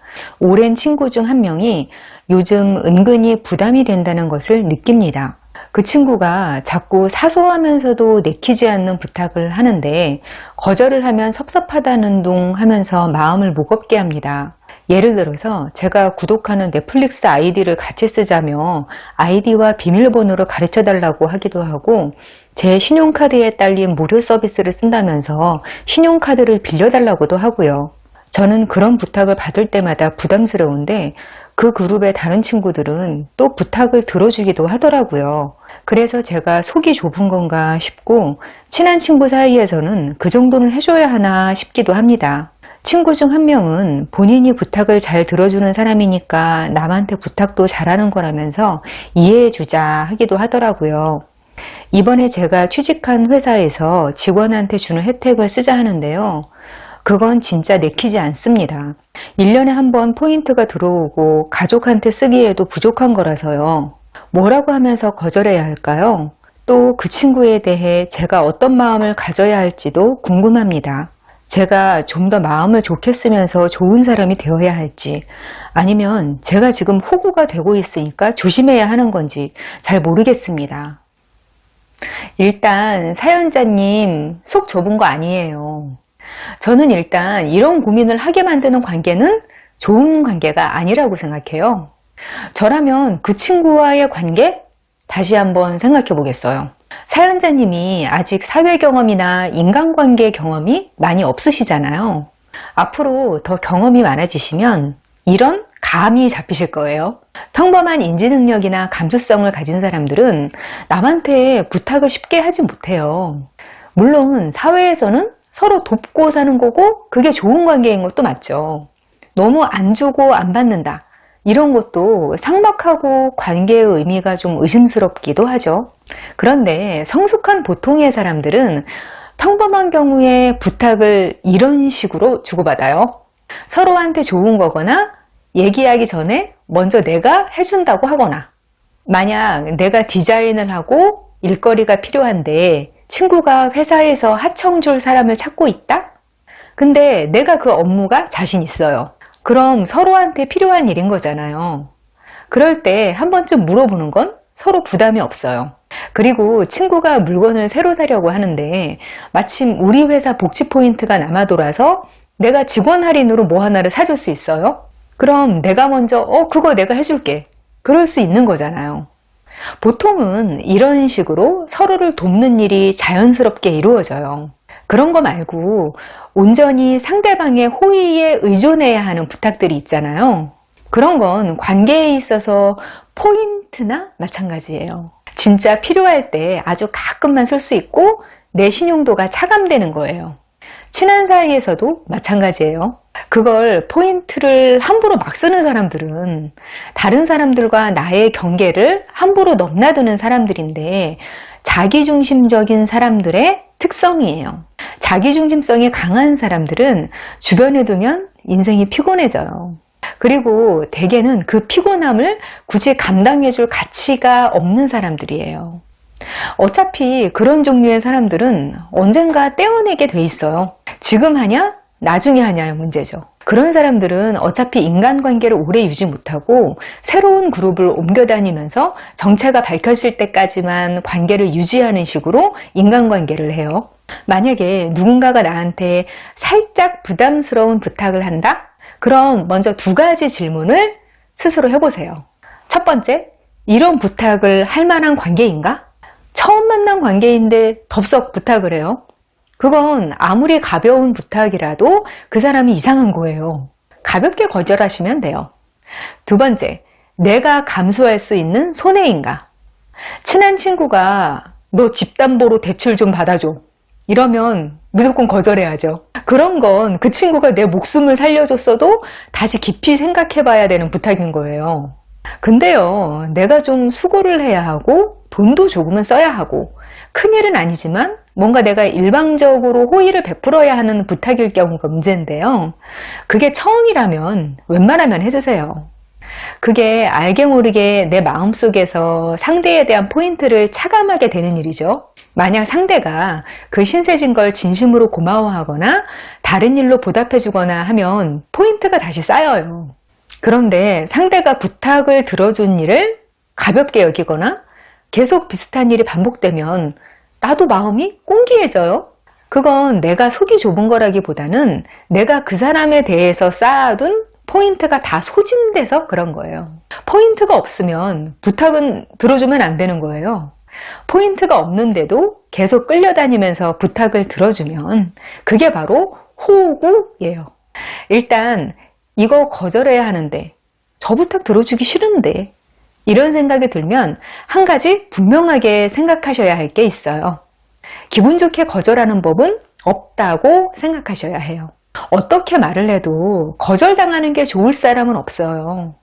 오랜 친구 중 한 명이 요즘 은근히 부담이 된다는 것을 느낍니다. 그 친구가 자꾸 사소하면서도 내키지 않는 부탁을 하는데 거절을 하면 섭섭하다는 둥 하면서 마음을 무겁게 합니다. 예를 들어서 제가 구독하는 넷플릭스 아이디를 같이 쓰자며 아이디와 비밀번호를 가르쳐 달라고 하기도 하고, 제 신용카드에 딸린 무료 서비스를 쓴다면서 신용카드를 빌려달라고도 하고요. 저는 그런 부탁을 받을 때마다 부담스러운데 그 그룹의 다른 친구들은 또 부탁을 들어주기도 하더라고요. 그래서 제가 속이 좁은 건가 싶고, 친한 친구 사이에서는 그 정도는 해줘야 하나 싶기도 합니다. 친구 중 한 명은 본인이 부탁을 잘 들어주는 사람이니까 남한테 부탁도 잘하는 거라면서 이해해주자 하기도 하더라고요. 이번에 제가 취직한 회사에서 직원한테 주는 혜택을 쓰자 하는데요. 그건 진짜 내키지 않습니다. 1년에 한 번 포인트가 들어오고 가족한테 쓰기에도 부족한 거라서요. 뭐라고 하면서 거절해야 할까요? 또 그 친구에 대해 제가 어떤 마음을 가져야 할지도 궁금합니다. 제가 좀 더 마음을 좋게 쓰면서 좋은 사람이 되어야 할지, 아니면 제가 지금 호구가 되고 있으니까 조심해야 하는 건지 잘 모르겠습니다. 일단 사연자님 속 좁은 거 아니에요. 저는 일단 이런 고민을 하게 만드는 관계는 좋은 관계가 아니라고 생각해요. 저라면 그 친구와의 관계 다시 한번 생각해 보겠어요. 사연자님이 아직 사회 경험이나 인간관계 경험이 많이 없으시잖아요. 앞으로 더 경험이 많아지시면 이런 감이 잡히실 거예요. 평범한 인지 능력이나 감수성을 가진 사람들은 남한테 부탁을 쉽게 하지 못해요. 물론 사회에서는 서로 돕고 사는 거고 그게 좋은 관계인 것도 맞죠. 너무 안 주고 안 받는다, 이런 것도 삭막하고 관계의 의미가 좀 의심스럽기도 하죠. 그런데 성숙한 보통의 사람들은 평범한 경우에 부탁을 이런 식으로 주고받아요. 서로한테 좋은 거거나 얘기하기 전에 먼저 내가 해준다고 하거나, 만약 내가 디자인을 하고 일거리가 필요한데 친구가 회사에서 하청 줄 사람을 찾고 있다? 근데 내가 그 업무가 자신 있어요. 그럼 서로한테 필요한 일인 거잖아요. 그럴 때 한 번쯤 물어보는 건 서로 부담이 없어요. 그리고 친구가 물건을 새로 사려고 하는데 마침 우리 회사 복지 포인트가 남아 돌아서 내가 직원 할인으로 뭐 하나를 사줄 수 있어요? 그럼 내가 먼저 그거 내가 해줄게, 그럴 수 있는 거잖아요. 보통은 이런 식으로 서로를 돕는 일이 자연스럽게 이루어져요. 그런 거 말고 온전히 상대방의 호의에 의존해야 하는 부탁들이 있잖아요. 그런 건 관계에 있어서 포인트나 마찬가지예요. 진짜 필요할 때 아주 가끔만 쓸 수 있고 내 신용도가 차감되는 거예요. 친한 사이에서도 마찬가지예요. 그걸 포인트를 함부로 막 쓰는 사람들은 다른 사람들과 나의 경계를 함부로 넘나드는 사람들인데, 자기중심적인 사람들의 특성이에요. 자기중심성이 강한 사람들은 주변에 두면 인생이 피곤해져요. 그리고 대개는 그 피곤함을 굳이 감당해줄 가치가 없는 사람들이에요. 어차피 그런 종류의 사람들은 언젠가 떼어내게 돼 있어요. 지금 하냐? 나중에 하냐의 문제죠. 그런 사람들은 어차피 인간관계를 오래 유지 못하고 새로운 그룹을 옮겨 다니면서 정체가 밝혀질 때까지만 관계를 유지하는 식으로 인간관계를 해요. 만약에 누군가가 나한테 살짝 부담스러운 부탁을 한다? 그럼 먼저 2가지 질문을 스스로 해보세요. 첫 번째, 이런 부탁을 할 만한 관계인가? 처음 만난 관계인데 덥석 부탁을 해요? 그건 아무리 가벼운 부탁이라도 그 사람이 이상한 거예요. 가볍게 거절하시면 돼요. 2번째, 내가 감수할 수 있는 손해인가? 친한 친구가 너 집담보로 대출 좀 받아줘, 이러면 무조건 거절해야죠. 그런 건 그 친구가 내 목숨을 살려줬어도 다시 깊이 생각해 봐야 되는 부탁인 거예요. 근데요, 내가 좀 수고를 해야 하고 돈도 조금은 써야 하고 큰일은 아니지만 뭔가 내가 일방적으로 호의를 베풀어야 하는 부탁일 경우가 문제인데요. 그게 처음이라면 웬만하면 해주세요. 그게 알게 모르게 내 마음속에서 상대에 대한 포인트를 차감하게 되는 일이죠. 만약 상대가 그 신세진 걸 진심으로 고마워하거나 다른 일로 보답해주거나 하면 포인트가 다시 쌓여요. 그런데 상대가 부탁을 들어준 일을 가볍게 여기거나 계속 비슷한 일이 반복되면 나도 마음이 꽁기해져요. 그건 내가 속이 좁은 거라기보다는 내가 그 사람에 대해서 쌓아둔 포인트가 다 소진돼서 그런 거예요. 포인트가 없으면 부탁은 들어주면 안 되는 거예요. 포인트가 없는데도 계속 끌려다니면서 부탁을 들어주면 그게 바로 호구예요. 일단 이거 거절해야 하는데, 저 부탁 들어주기 싫은데, 이런 생각이 들면 한 가지 분명하게 생각하셔야 할 게 있어요. 기분 좋게 거절하는 법은 없다고 생각하셔야 해요. 어떻게 말을 해도 거절당하는 게 좋을 사람은 없어요.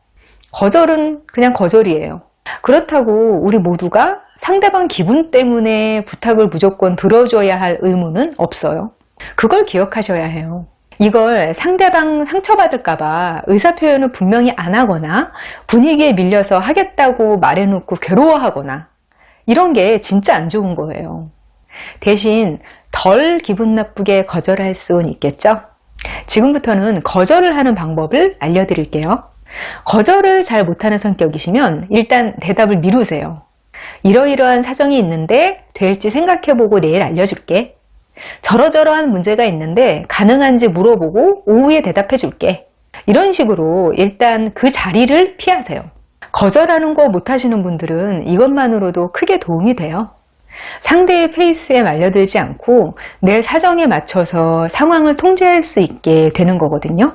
거절은 그냥 거절이에요. 그렇다고 우리 모두가 상대방 기분 때문에 부탁을 무조건 들어줘야 할 의무는 없어요. 그걸 기억하셔야 해요. 이걸 상대방 상처받을까봐 의사표현을 분명히 안 하거나 분위기에 밀려서 하겠다고 말해놓고 괴로워하거나 이런 게 진짜 안 좋은 거예요. 대신 덜 기분 나쁘게 거절할 수는 있겠죠? 지금부터는 거절을 하는 방법을 알려드릴게요. 거절을 잘 못하는 성격이시면 일단 대답을 미루세요. 이러이러한 사정이 있는데 될지 생각해보고 내일 알려줄게. 저러저러한 문제가 있는데 가능한지 물어보고 오후에 대답해줄게. 이런 식으로 일단 그 자리를 피하세요. 거절하는 거 못하시는 분들은 이것만으로도 크게 도움이 돼요. 상대의 페이스에 말려들지 않고 내 사정에 맞춰서 상황을 통제할 수 있게 되는 거거든요.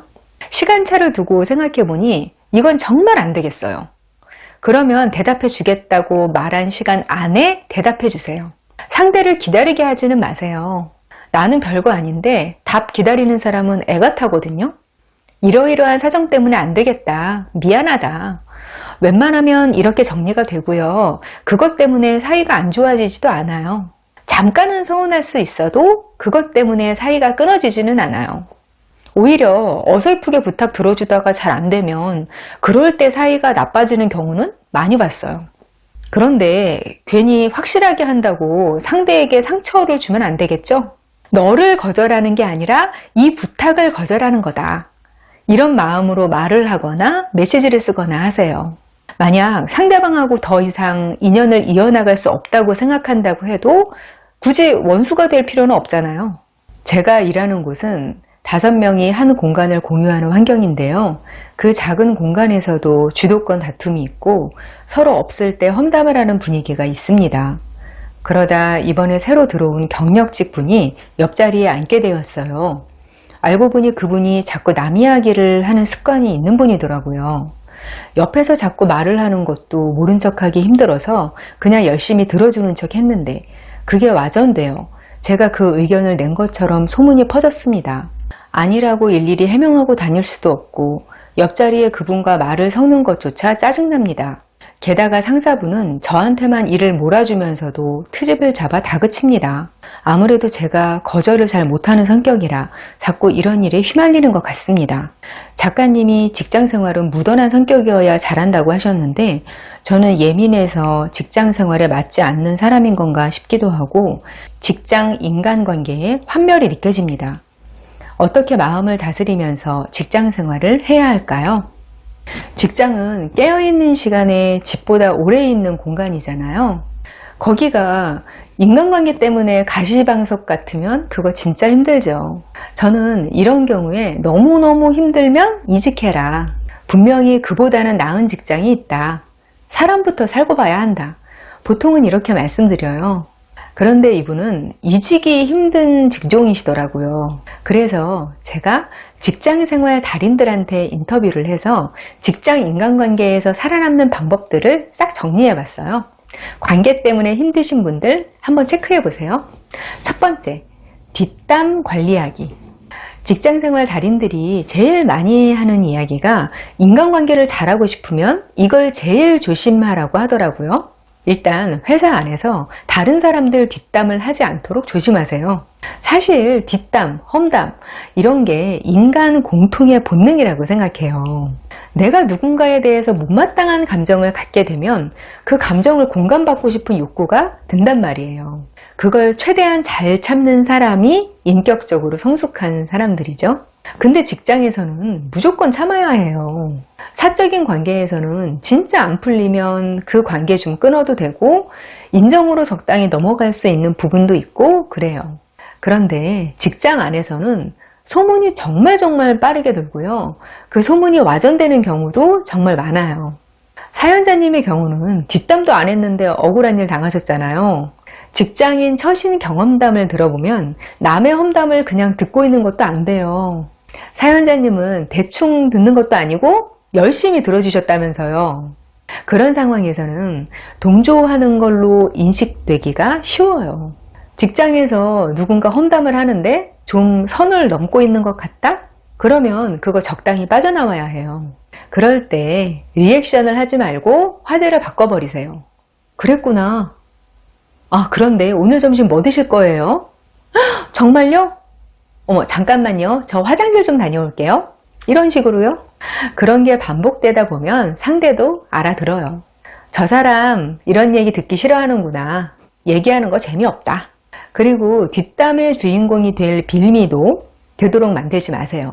시간차를 두고 생각해보니 이건 정말 안 되겠어요. 그러면 대답해 주겠다고 말한 시간 안에 대답해 주세요. 상대를 기다리게 하지는 마세요. 나는 별거 아닌데 답 기다리는 사람은 애가 타거든요. 이러이러한 사정 때문에 안 되겠다. 미안하다. 웬만하면 이렇게 정리가 되고요. 그것 때문에 사이가 안 좋아지지도 않아요. 잠깐은 서운할 수 있어도 그것 때문에 사이가 끊어지지는 않아요. 오히려 어설프게 부탁 들어주다가 잘 안 되면 그럴 때 사이가 나빠지는 경우는 많이 봤어요. 그런데 괜히 확실하게 한다고 상대에게 상처를 주면 안 되겠죠? 너를 거절하는 게 아니라 이 부탁을 거절하는 거다. 이런 마음으로 말을 하거나 메시지를 쓰거나 하세요. 만약 상대방하고 더 이상 인연을 이어나갈 수 없다고 생각한다고 해도 굳이 원수가 될 필요는 없잖아요. 제가 일하는 곳은 5명이 한 공간을 공유하는 환경인데요. 그 작은 공간에서도 주도권 다툼이 있고 서로 없을 때 험담을 하는 분위기가 있습니다. 그러다 이번에 새로 들어온 경력직 분이 옆자리에 앉게 되었어요. 알고 보니 그분이 자꾸 남 이야기를 하는 습관이 있는 분이더라고요. 옆에서 자꾸 말을 하는 것도 모른 척하기 힘들어서 그냥 열심히 들어주는 척 했는데 그게 와전돼요. 제가 그 의견을 낸 것처럼 소문이 퍼졌습니다. 아니라고 일일이 해명하고 다닐 수도 없고 옆자리에 그분과 말을 섞는 것조차 짜증납니다. 게다가 상사분은 저한테만 일을 몰아주면서도 트집을 잡아 다그칩니다. 아무래도 제가 거절을 잘 못하는 성격이라 자꾸 이런 일에 휘말리는 것 같습니다. 작가님이 직장 생활은 무던한 성격이어야 잘한다고 하셨는데 저는 예민해서 직장 생활에 맞지 않는 사람인 건가 싶기도 하고 직장 인간관계에 환멸이 느껴집니다. 어떻게 마음을 다스리면서 직장 생활을 해야 할까요? 직장은 깨어있는 시간에 집보다 오래 있는 공간이잖아요. 거기가 인간관계 때문에 가시방석 같으면 그거 진짜 힘들죠. 저는 이런 경우에 너무너무 힘들면 이직해라. 분명히 그보다는 나은 직장이 있다. 사람부터 살고 봐야 한다. 보통은 이렇게 말씀드려요. 그런데 이분은 이직이 힘든 직종이시더라고요. 그래서 제가 직장생활 달인들한테 인터뷰를 해서 직장 인간관계에서 살아남는 방법들을 싹 정리해 봤어요. 관계 때문에 힘드신 분들 한번 체크해 보세요. 첫 번째, 뒷담 관리하기. 직장생활 달인들이 제일 많이 하는 이야기가 인간관계를 잘하고 싶으면 이걸 제일 조심하라고 하더라고요. 일단 회사 안에서 다른 사람들 뒷담을 하지 않도록 조심하세요. 사실 뒷담, 험담 이런 게 인간 공통의 본능이라고 생각해요. 내가 누군가에 대해서 못마땅한 감정을 갖게 되면 그 감정을 공감받고 싶은 욕구가 든단 말이에요. 그걸 최대한 잘 참는 사람이 인격적으로 성숙한 사람들이죠. 근데 직장에서는 무조건 참아야 해요. 사적인 관계에서는 진짜 안 풀리면 그 관계 좀 끊어도 되고 인정으로 적당히 넘어갈 수 있는 부분도 있고 그래요. 그런데 직장 안에서는 소문이 정말 빠르게 돌고요. 그 소문이 와전되는 경우도 정말 많아요. 사연자님의 경우는 뒷담도 안 했는데 억울한 일 당하셨잖아요. 직장인 처신 경험담을 들어보면 남의 험담을 그냥 듣고 있는 것도 안 돼요. 사연자님은 대충 듣는 것도 아니고 열심히 들어주셨다면서요. 그런 상황에서는 동조하는 걸로 인식되기가 쉬워요. 직장에서 누군가 험담을 하는데 좀 선을 넘고 있는 것 같다? 그러면 그거 적당히 빠져나와야 해요. 그럴 때 리액션을 하지 말고 화제를 바꿔버리세요. 그랬구나. 아, 그런데 오늘 점심 뭐 드실 거예요? 정말요? 어머, 잠깐만요. 저 화장실 좀 다녀올게요. 이런 식으로요. 그런 게 반복되다 보면 상대도 알아들어요. 저 사람 이런 얘기 듣기 싫어하는구나. 얘기하는 거 재미없다. 그리고 뒷담의 주인공이 될 빌미도 되도록 만들지 마세요.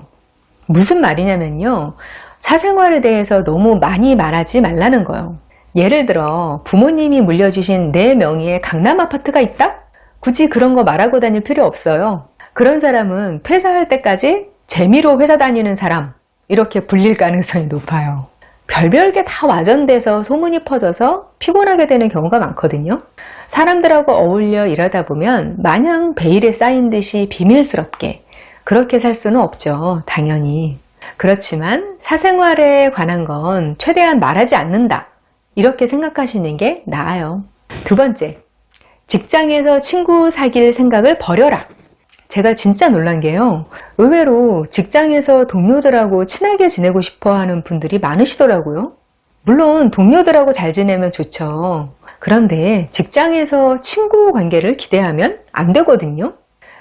무슨 말이냐면요. 사생활에 대해서 너무 많이 말하지 말라는 거예요. 예를 들어 부모님이 물려주신 내 명의의 강남 아파트가 있다? 굳이 그런 거 말하고 다닐 필요 없어요. 그런 사람은 퇴사할 때까지 재미로 회사 다니는 사람, 이렇게 불릴 가능성이 높아요. 별별 게 다 와전돼서 소문이 퍼져서 피곤하게 되는 경우가 많거든요. 사람들하고 어울려 일하다 보면 마냥 베일에 쌓인 듯이 비밀스럽게 그렇게 살 수는 없죠. 당연히. 그렇지만 사생활에 관한 건 최대한 말하지 않는다. 이렇게 생각하시는 게 나아요. 두 번째, 직장에서 친구 사귈 생각을 버려라. 제가 진짜 놀란 게요. 의외로 직장에서 동료들하고 친하게 지내고 싶어 하는 분들이 많으시더라고요. 물론 동료들하고 잘 지내면 좋죠. 그런데 직장에서 친구 관계를 기대하면 안 되거든요.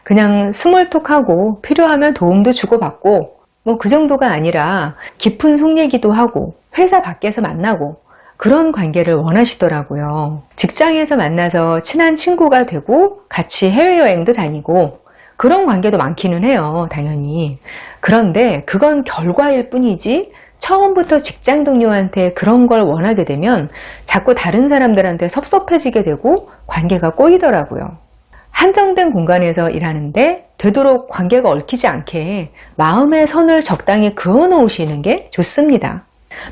그냥 스몰톡하고 필요하면 도움도 주고받고 뭐 그 정도가 아니라 깊은 속 얘기도 하고 회사 밖에서 만나고 그런 관계를 원하시더라고요. 직장에서 만나서 친한 친구가 되고 같이 해외여행도 다니고 그런 관계도 많기는 해요. 당연히. 그런데 그건 결과일 뿐이지 처음부터 직장 동료한테 그런 걸 원하게 되면 자꾸 다른 사람들한테 섭섭해지게 되고 관계가 꼬이더라고요. 한정된 공간에서 일하는데 되도록 관계가 얽히지 않게 마음의 선을 적당히 그어 놓으시는 게 좋습니다.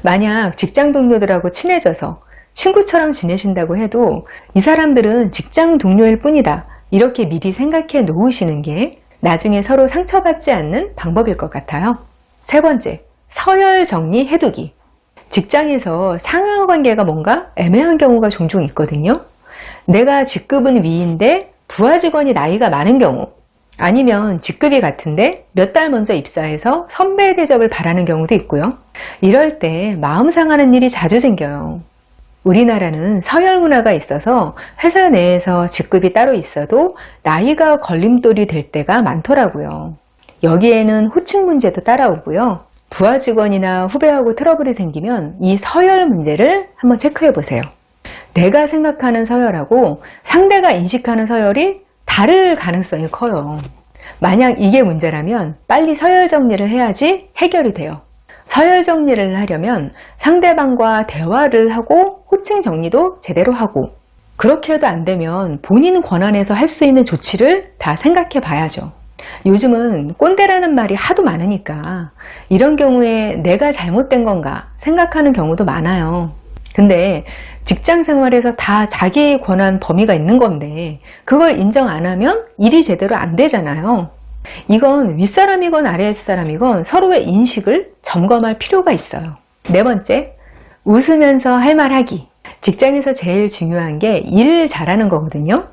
만약 직장 동료들하고 친해져서 친구처럼 지내신다고 해도 이 사람들은 직장 동료일 뿐이다. 이렇게 미리 생각해 놓으시는 게 나중에 서로 상처받지 않는 방법일 것 같아요. 세 번째, 서열 정리 해두기. 직장에서 상하 관계가 뭔가 애매한 경우가 종종 있거든요. 내가 직급은 위인데 부하 직원이 나이가 많은 경우, 아니면 직급이 같은데 몇 달 먼저 입사해서 선배 대접을 바라는 경우도 있고요. 이럴 때 마음 상하는 일이 자주 생겨요. 우리나라는 서열 문화가 있어서 회사 내에서 직급이 따로 있어도 나이가 걸림돌이 될 때가 많더라고요. 여기에는 호칭 문제도 따라오고요. 부하 직원이나 후배하고 트러블이 생기면 이 서열 문제를 한번 체크해 보세요. 내가 생각하는 서열하고 상대가 인식하는 서열이 다를 가능성이 커요. 만약 이게 문제라면 빨리 서열 정리를 해야지 해결이 돼요. 서열 정리를 하려면 상대방과 대화를 하고 호칭 정리도 제대로 하고, 그렇게 해도 안 되면 본인 권한에서 할 수 있는 조치를 다 생각해 봐야죠. 요즘은 꼰대라는 말이 하도 많으니까 이런 경우에 내가 잘못된 건가 생각하는 경우도 많아요. 근데 직장 생활에서 다 자기 권한 범위가 있는 건데 그걸 인정 안 하면 일이 제대로 안 되잖아요. 이건 윗사람이건 아랫사람이건 서로의 인식을 점검할 필요가 있어요. 네 번째, 웃으면서 할 말 하기. 직장에서 제일 중요한 게 일 잘하는 거거든요.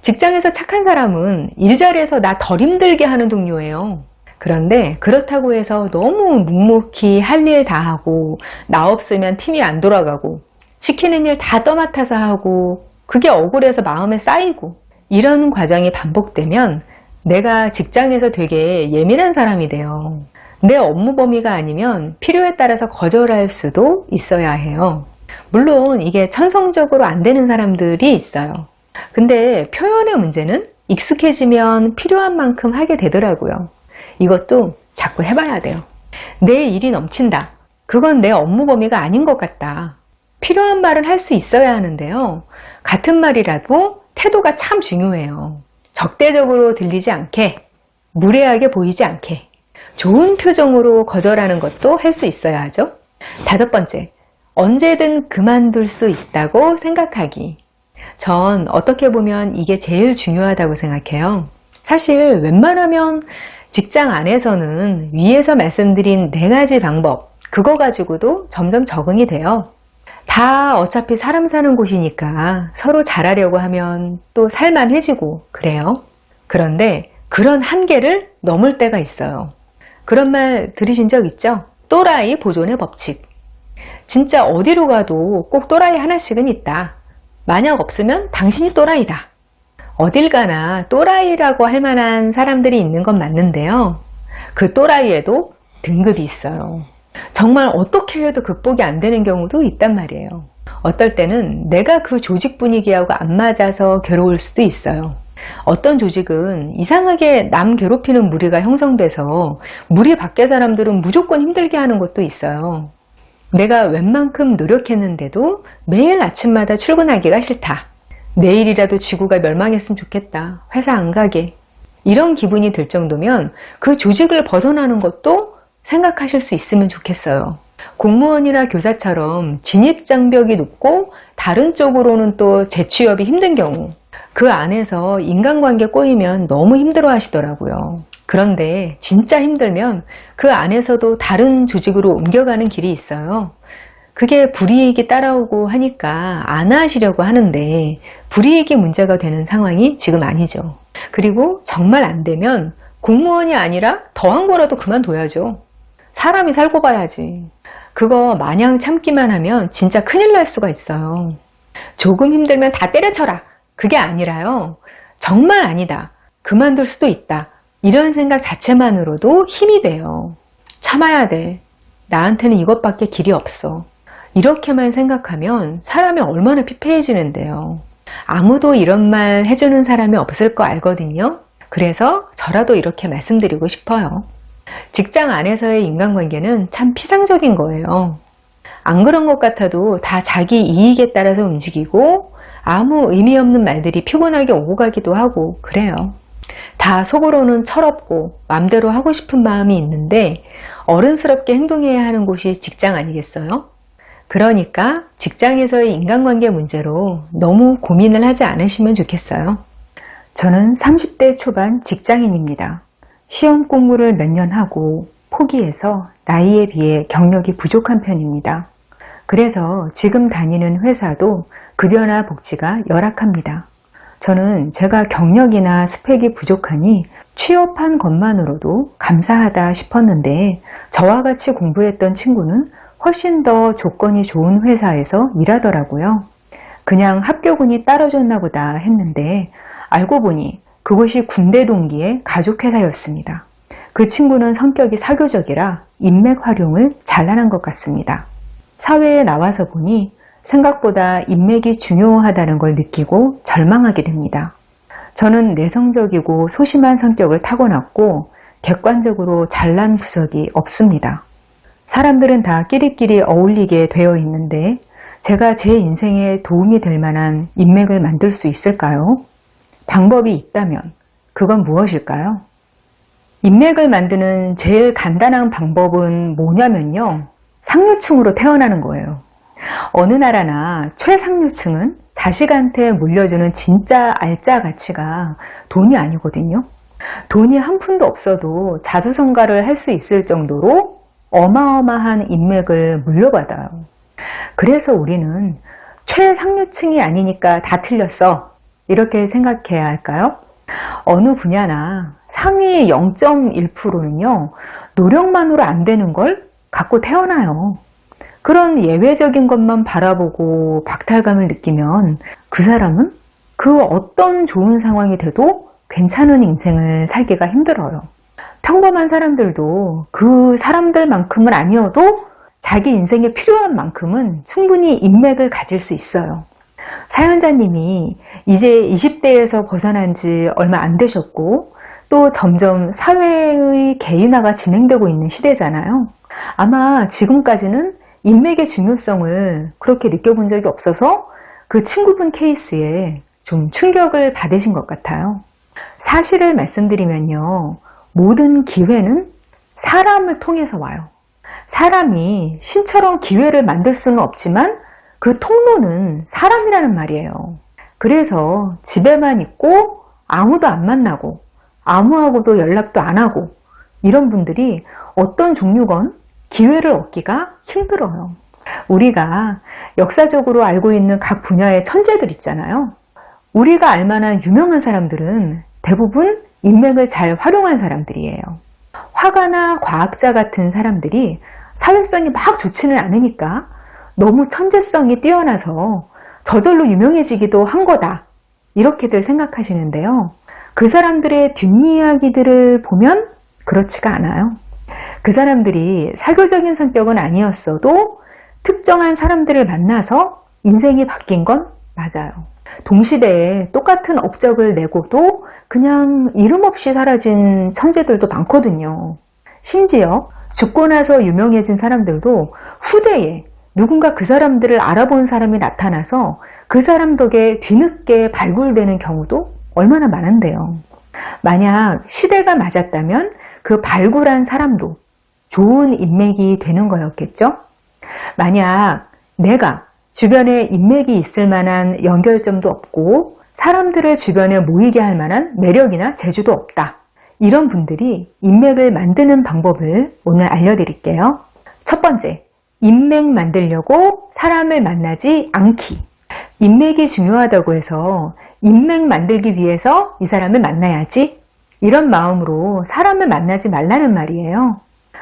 직장에서 착한 사람은 일자리에서 나 덜 힘들게 하는 동료예요. 그런데 그렇다고 해서 너무 묵묵히 할 일 다 하고 나 없으면 팀이 안 돌아가고 시키는 일 다 떠맡아서 하고 그게 억울해서 마음에 쌓이고 이런 과정이 반복되면 내가 직장에서 되게 예민한 사람이 돼요. 내 업무 범위가 아니면 필요에 따라서 거절할 수도 있어야 해요. 물론 이게 천성적으로 안 되는 사람들이 있어요. 근데 표현의 문제는 익숙해지면 필요한 만큼 하게 되더라고요. 이것도 자꾸 해봐야 돼요. 내 일이 넘친다. 그건 내 업무 범위가 아닌 것 같다. 필요한 말은 할 수 있어야 하는데요. 같은 말이라도 태도가 참 중요해요. 적대적으로 들리지 않게 무례하게 보이지 않게 좋은 표정으로 거절하는 것도 할 수 있어야 하죠. 5번째, 언제든 그만둘 수 있다고 생각하기. 전 어떻게 보면 이게 제일 중요하다고 생각해요. 사실 웬만하면 직장 안에서는 위에서 말씀드린 4가지 방법, 그거 가지고도 점점 적응이 돼요. 다 어차피 사람 사는 곳이니까 서로 잘하려고 하면 또 살만해지고 그래요. 그런데 그런 한계를 넘을 때가 있어요. 그런 말 들으신 적 있죠? 또라이 보존의 법칙. 진짜 어디로 가도 꼭 또라이 하나씩은 있다. 만약 없으면 당신이 또라이다. 어딜 가나 또라이라고 할 만한 사람들이 있는 건 맞는데요. 그 또라이에도 등급이 있어요. 정말 어떻게 해도 극복이 안 되는 경우도 있단 말이에요. 어떨 때는 내가 그 조직 분위기하고 안 맞아서 괴로울 수도 있어요. 어떤 조직은 이상하게 남 괴롭히는 무리가 형성돼서 무리 밖의 사람들은 무조건 힘들게 하는 것도 있어요. 내가 웬만큼 노력했는데도 매일 아침마다 출근하기가 싫다. 내일이라도 지구가 멸망했으면 좋겠다. 회사 안 가게. 이런 기분이 들 정도면 그 조직을 벗어나는 것도 생각하실 수 있으면 좋겠어요. 공무원이나 교사처럼 진입장벽이 높고 다른 쪽으로는 또 재취업이 힘든 경우, 그 안에서 인간관계 꼬이면 너무 힘들어 하시더라고요. 그런데 진짜 힘들면 그 안에서도 다른 조직으로 옮겨가는 길이 있어요. 그게 불이익이 따라오고 하니까 안 하시려고 하는데 불이익이 문제가 되는 상황이 지금 아니죠. 그리고 정말 안 되면 공무원이 아니라 더한 거라도 그만둬야죠. 사람이 살고 봐야지. 그거 마냥 참기만 하면 진짜 큰일 날 수가 있어요. 조금 힘들면 다 때려쳐라. 그게 아니라요. 정말 아니다. 그만둘 수도 있다. 이런 생각 자체만으로도 힘이 돼요. 참아야 돼. 나한테는 이것밖에 길이 없어. 이렇게만 생각하면 사람이 얼마나 피폐해지는데요. 아무도 이런 말 해주는 사람이 없을 거 알거든요. 그래서 저라도 이렇게 말씀드리고 싶어요. 직장 안에서의 인간관계는 참 피상적인 거예요. 안 그런 것 같아도 다 자기 이익에 따라서 움직이고 아무 의미 없는 말들이 피곤하게 오고 가기도 하고 그래요. 다 속으로는 철없고 맘대로 하고 싶은 마음이 있는데 어른스럽게 행동해야 하는 곳이 직장 아니겠어요? 그러니까 직장에서의 인간관계 문제로 너무 고민을 하지 않으시면 좋겠어요. 저는 30대 초반 직장인입니다. 시험 공부를 몇 년 하고 포기해서 나이에 비해 경력이 부족한 편입니다. 그래서 지금 다니는 회사도 급여나 복지가 열악합니다. 저는 제가 경력이나 스펙이 부족하니 취업한 것만으로도 감사하다 싶었는데 저와 같이 공부했던 친구는 훨씬 더 조건이 좋은 회사에서 일하더라고요. 그냥 합격운이 떨어졌나 보다 했는데 알고 보니 그곳이 군대 동기의 가족회사였습니다. 그 친구는 성격이 사교적이라 인맥 활용을 잘하는 것 같습니다. 사회에 나와서 보니 생각보다 인맥이 중요하다는 걸 느끼고 절망하게 됩니다. 저는 내성적이고 소심한 성격을 타고났고 객관적으로 잘난 구석이 없습니다. 사람들은 다 끼리끼리 어울리게 되어 있는데 제가 제 인생에 도움이 될 만한 인맥을 만들 수 있을까요? 방법이 있다면 그건 무엇일까요? 인맥을 만드는 제일 간단한 방법은 뭐냐면요. 상류층으로 태어나는 거예요. 어느 나라나 최상류층은 자식한테 물려주는 진짜 알짜 가치가 돈이 아니거든요. 돈이 한 푼도 없어도 자수성가를 할 수 있을 정도로 어마어마한 인맥을 물려받아요. 그래서 우리는 최상류층이 아니니까 다 틀렸어. 이렇게 생각해야 할까요? 어느 분야나 상위 0.1%는요, 노력만으로 안 되는 걸 갖고 태어나요. 그런 예외적인 것만 바라보고 박탈감을 느끼면 그 사람은 그 어떤 좋은 상황이 돼도 괜찮은 인생을 살기가 힘들어요. 평범한 사람들도 그 사람들만큼은 아니어도 자기 인생에 필요한 만큼은 충분히 인맥을 가질 수 있어요. 사연자님이 이제 20대에서 벗어난 지 얼마 안 되셨고 또 점점 사회의 개인화가 진행되고 있는 시대잖아요. 아마 지금까지는 인맥의 중요성을 그렇게 느껴본 적이 없어서 그 친구분 케이스에 좀 충격을 받으신 것 같아요. 사실을 말씀드리면요. 모든 기회는 사람을 통해서 와요. 사람이 신처럼 기회를 만들 수는 없지만 그 통로는 사람이라는 말이에요. 그래서 집에만 있고 아무도 안 만나고 아무하고도 연락도 안 하고 이런 분들이 어떤 종류건 기회를 얻기가 힘들어요. 우리가 역사적으로 알고 있는 각 분야의 천재들 있잖아요. 우리가 알만한 유명한 사람들은 대부분 인맥을 잘 활용한 사람들이에요. 화가나 과학자 같은 사람들이 사회성이 막 좋지는 않으니까 너무 천재성이 뛰어나서 저절로 유명해지기도 한 거다. 이렇게들 생각하시는데요. 그 사람들의 뒷이야기들을 보면 그렇지가 않아요. 그 사람들이 사교적인 성격은 아니었어도 특정한 사람들을 만나서 인생이 바뀐 건 맞아요. 동시대에 똑같은 업적을 내고도 그냥 이름 없이 사라진 천재들도 많거든요. 심지어 죽고 나서 유명해진 사람들도 후대에 누군가 그 사람들을 알아본 사람이 나타나서 그 사람 덕에 뒤늦게 발굴되는 경우도 얼마나 많은데요. 만약 시대가 맞았다면 그 발굴한 사람도 좋은 인맥이 되는 거였겠죠? 만약 내가 주변에 인맥이 있을 만한 연결점도 없고 사람들을 주변에 모이게 할 만한 매력이나 재주도 없다. 이런 분들이 인맥을 만드는 방법을 오늘 알려드릴게요. 첫 번째, 인맥 만들려고 사람을 만나지 않기. 인맥이 중요하다고 해서 인맥 만들기 위해서 이 사람을 만나야지. 이런 마음으로 사람을 만나지 말라는 말이에요.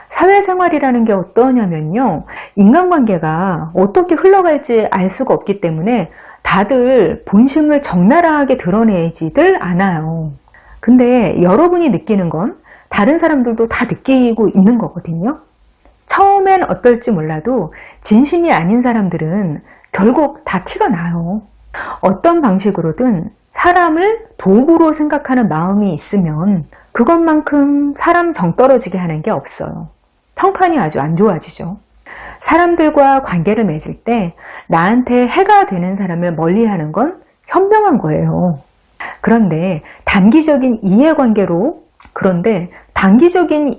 사회생활이라는 게 어떠냐면요. 인간관계가 어떻게 흘러갈지 알 수가 없기 때문에 다들 본심을 적나라하게 드러내지들 않아요. 근데 여러분이 느끼는 건 다른 사람들도 다 느끼고 있는 거거든요. 처음엔 어떨지 몰라도 진심이 아닌 사람들은 결국 다 티가 나요. 어떤 방식으로든 사람을 도구로 생각하는 마음이 있으면 그것만큼 사람 정 떨어지게 하는 게 없어요. 평판이 아주 안 좋아지죠. 사람들과 관계를 맺을 때 나한테 해가 되는 사람을 멀리하는 건 현명한 거예요. 그런데 단기적인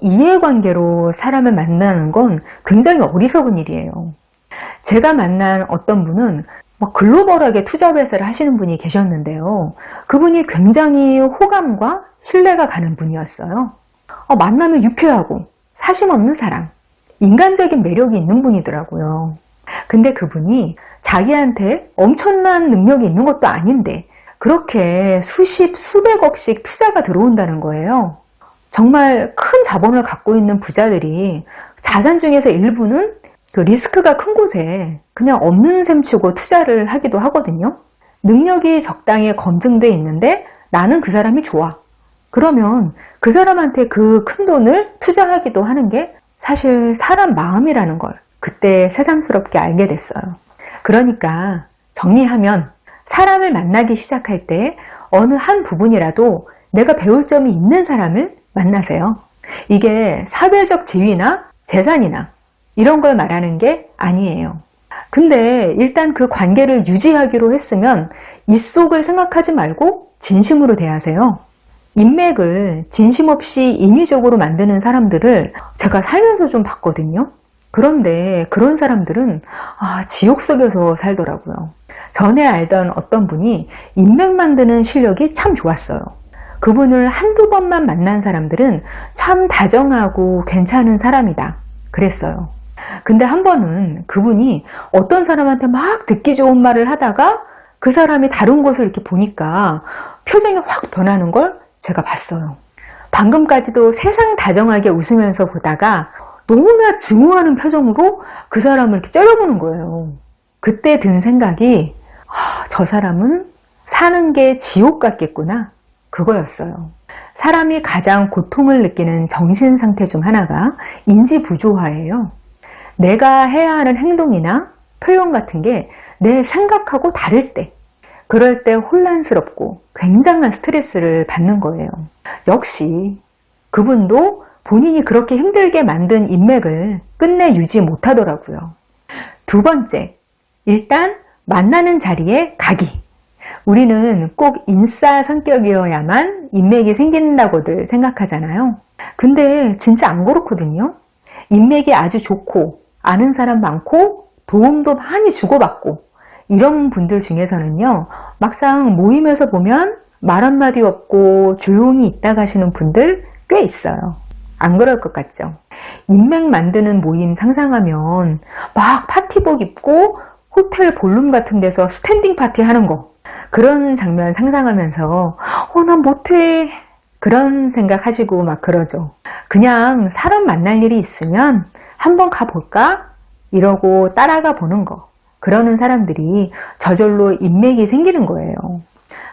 이해관계로 사람을 만나는 건 굉장히 어리석은 일이에요. 제가 만난 어떤 분은 글로벌하게 투자 회사를 하시는 분이 계셨는데요. 그분이 굉장히 호감과 신뢰가 가는 분이었어요. 만나면 유쾌하고 사심 없는 사람, 인간적인 매력이 있는 분이더라고요. 근데 그분이 자기한테 엄청난 능력이 있는 것도 아닌데 그렇게 수백억씩 투자가 들어온다는 거예요. 정말 큰 자본을 갖고 있는 부자들이 자산 중에서 일부는 그 리스크가 큰 곳에 그냥 없는 셈 치고 투자를 하기도 하거든요. 능력이 적당히 검증돼 있는데 나는 그 사람이 좋아. 그러면 그 사람한테 그 큰 돈을 투자하기도 하는 게 사실 사람 마음이라는 걸 그때 새삼스럽게 알게 됐어요. 그러니까 정리하면 사람을 만나기 시작할 때 어느 한 부분이라도 내가 배울 점이 있는 사람을 만나세요. 이게 사회적 지위나 재산이나 이런 걸 말하는 게 아니에요. 근데 일단 그 관계를 유지하기로 했으면 이속을 생각하지 말고 진심으로 대하세요. 인맥을 진심 없이 인위적으로 만드는 사람들을 제가 살면서 좀 봤거든요. 그런데 그런 사람들은 지옥 속에서 살더라고요. 전에 알던 어떤 분이 인맥 만드는 실력이 참 좋았어요. 그분을 한두 번만 만난 사람들은 참 다정하고 괜찮은 사람이다 그랬어요. 근데 한 번은 그분이 어떤 사람한테 막 듣기 좋은 말을 하다가 그 사람이 다른 곳을 이렇게 보니까 표정이 확 변하는 걸 제가 봤어요. 방금까지도 세상 다정하게 웃으면서 보다가 너무나 증오하는 표정으로 그 사람을 이렇게 째려보는 거예요. 그때 든 생각이 저 사람은 사는 게 지옥 같겠구나 그거였어요. 사람이 가장 고통을 느끼는 정신 상태 중 하나가 인지 부조화예요. 내가 해야 하는 행동이나 표현 같은 게 내 생각하고 다를 때 그럴 때 혼란스럽고 굉장한 스트레스를 받는 거예요. 역시 그분도 본인이 그렇게 힘들게 만든 인맥을 끝내 유지 못하더라고요. 두 번째, 일단 만나는 자리에 가기. 우리는 꼭 인싸 성격이어야만 인맥이 생긴다고들 생각하잖아요. 근데 진짜 안 그렇거든요. 인맥이 아주 좋고 아는 사람 많고 도움도 많이 주고받고 이런 분들 중에서는요, 막상 모임에서 보면 말 한마디 없고 조용히 있다 가시는 분들 꽤 있어요. 안 그럴 것 같죠? 인맥 만드는 모임 상상하면 막 파티복 입고 호텔 볼룸 같은 데서 스탠딩 파티 하는 거, 그런 장면 상상하면서 난 못해, 그런 생각 하시고 막 그러죠. 그냥 사람 만날 일이 있으면 한번 가볼까? 이러고 따라가 보는 거, 그러는 사람들이 저절로 인맥이 생기는 거예요.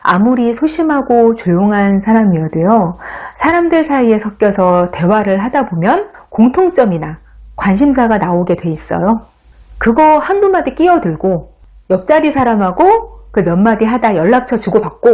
아무리 소심하고 조용한 사람이어도요, 사람들 사이에 섞여서 대화를 하다 보면 공통점이나 관심사가 나오게 돼 있어요. 그거 한두 마디 끼어들고 옆자리 사람하고 그 몇 마디 하다 연락처 주고받고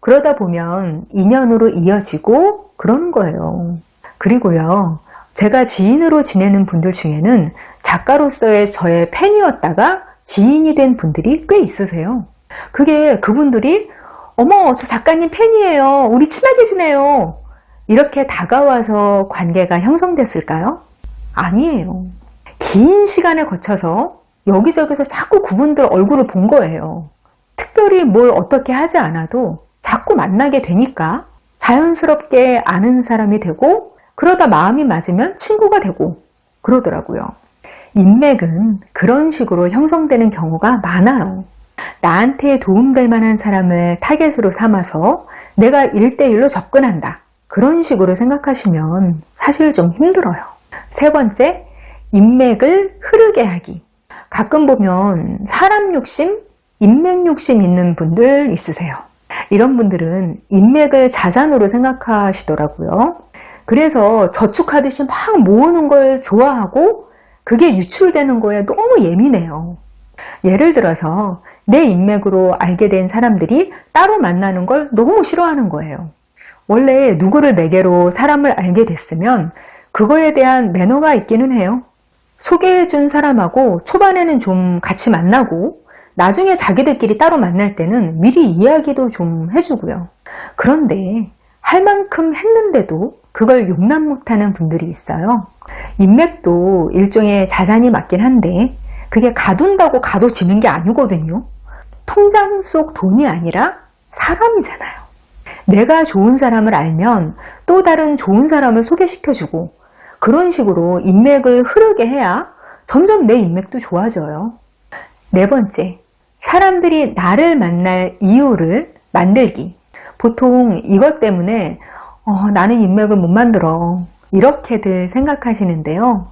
그러다 보면 인연으로 이어지고 그러는 거예요. 그리고요, 제가 지인으로 지내는 분들 중에는 작가로서의 저의 팬이었다가 지인이 된 분들이 꽤 있으세요. 그게 그분들이 어머, 저 작가님 팬이에요. 우리 친하게 지내요. 이렇게 다가와서 관계가 형성됐을까요? 아니에요. 긴 시간에 거쳐서 여기저기서 자꾸 그분들 얼굴을 본 거예요. 특별히 뭘 어떻게 하지 않아도 자꾸 만나게 되니까 자연스럽게 아는 사람이 되고 그러다 마음이 맞으면 친구가 되고 그러더라고요. 인맥은 그런 식으로 형성되는 경우가 많아요. 나한테 도움될 만한 사람을 타겟으로 삼아서 내가 1대1로 접근한다, 그런 식으로 생각하시면 사실 좀 힘들어요. 세 번째, 인맥을 흐르게 하기. 가끔 보면 사람 욕심, 인맥 욕심 있는 분들 있으세요. 이런 분들은 인맥을 자산으로 생각하시더라고요. 그래서 저축하듯이 막 모으는 걸 좋아하고 그게 유출되는 거에 너무 예민해요. 예를 들어서 내 인맥으로 알게 된 사람들이 따로 만나는 걸 너무 싫어하는 거예요. 원래 누구를 매개로 사람을 알게 됐으면 그거에 대한 매너가 있기는 해요. 소개해준 사람하고 초반에는 좀 같이 만나고 나중에 자기들끼리 따로 만날 때는 미리 이야기도 좀 해주고요. 그런데 할 만큼 했는데도 그걸 용납 못하는 분들이 있어요. 인맥도 일종의 자산이 맞긴 한데 그게 가둔다고 가둬지는 게 아니거든요. 통장 속 돈이 아니라 사람이잖아요. 내가 좋은 사람을 알면 또 다른 좋은 사람을 소개시켜주고 그런 식으로 인맥을 흐르게 해야 점점 내 인맥도 좋아져요. 네 번째, 사람들이 나를 만날 이유를 만들기. 보통 이것 때문에 나는 인맥을 못 만들어, 이렇게들 생각하시는데요.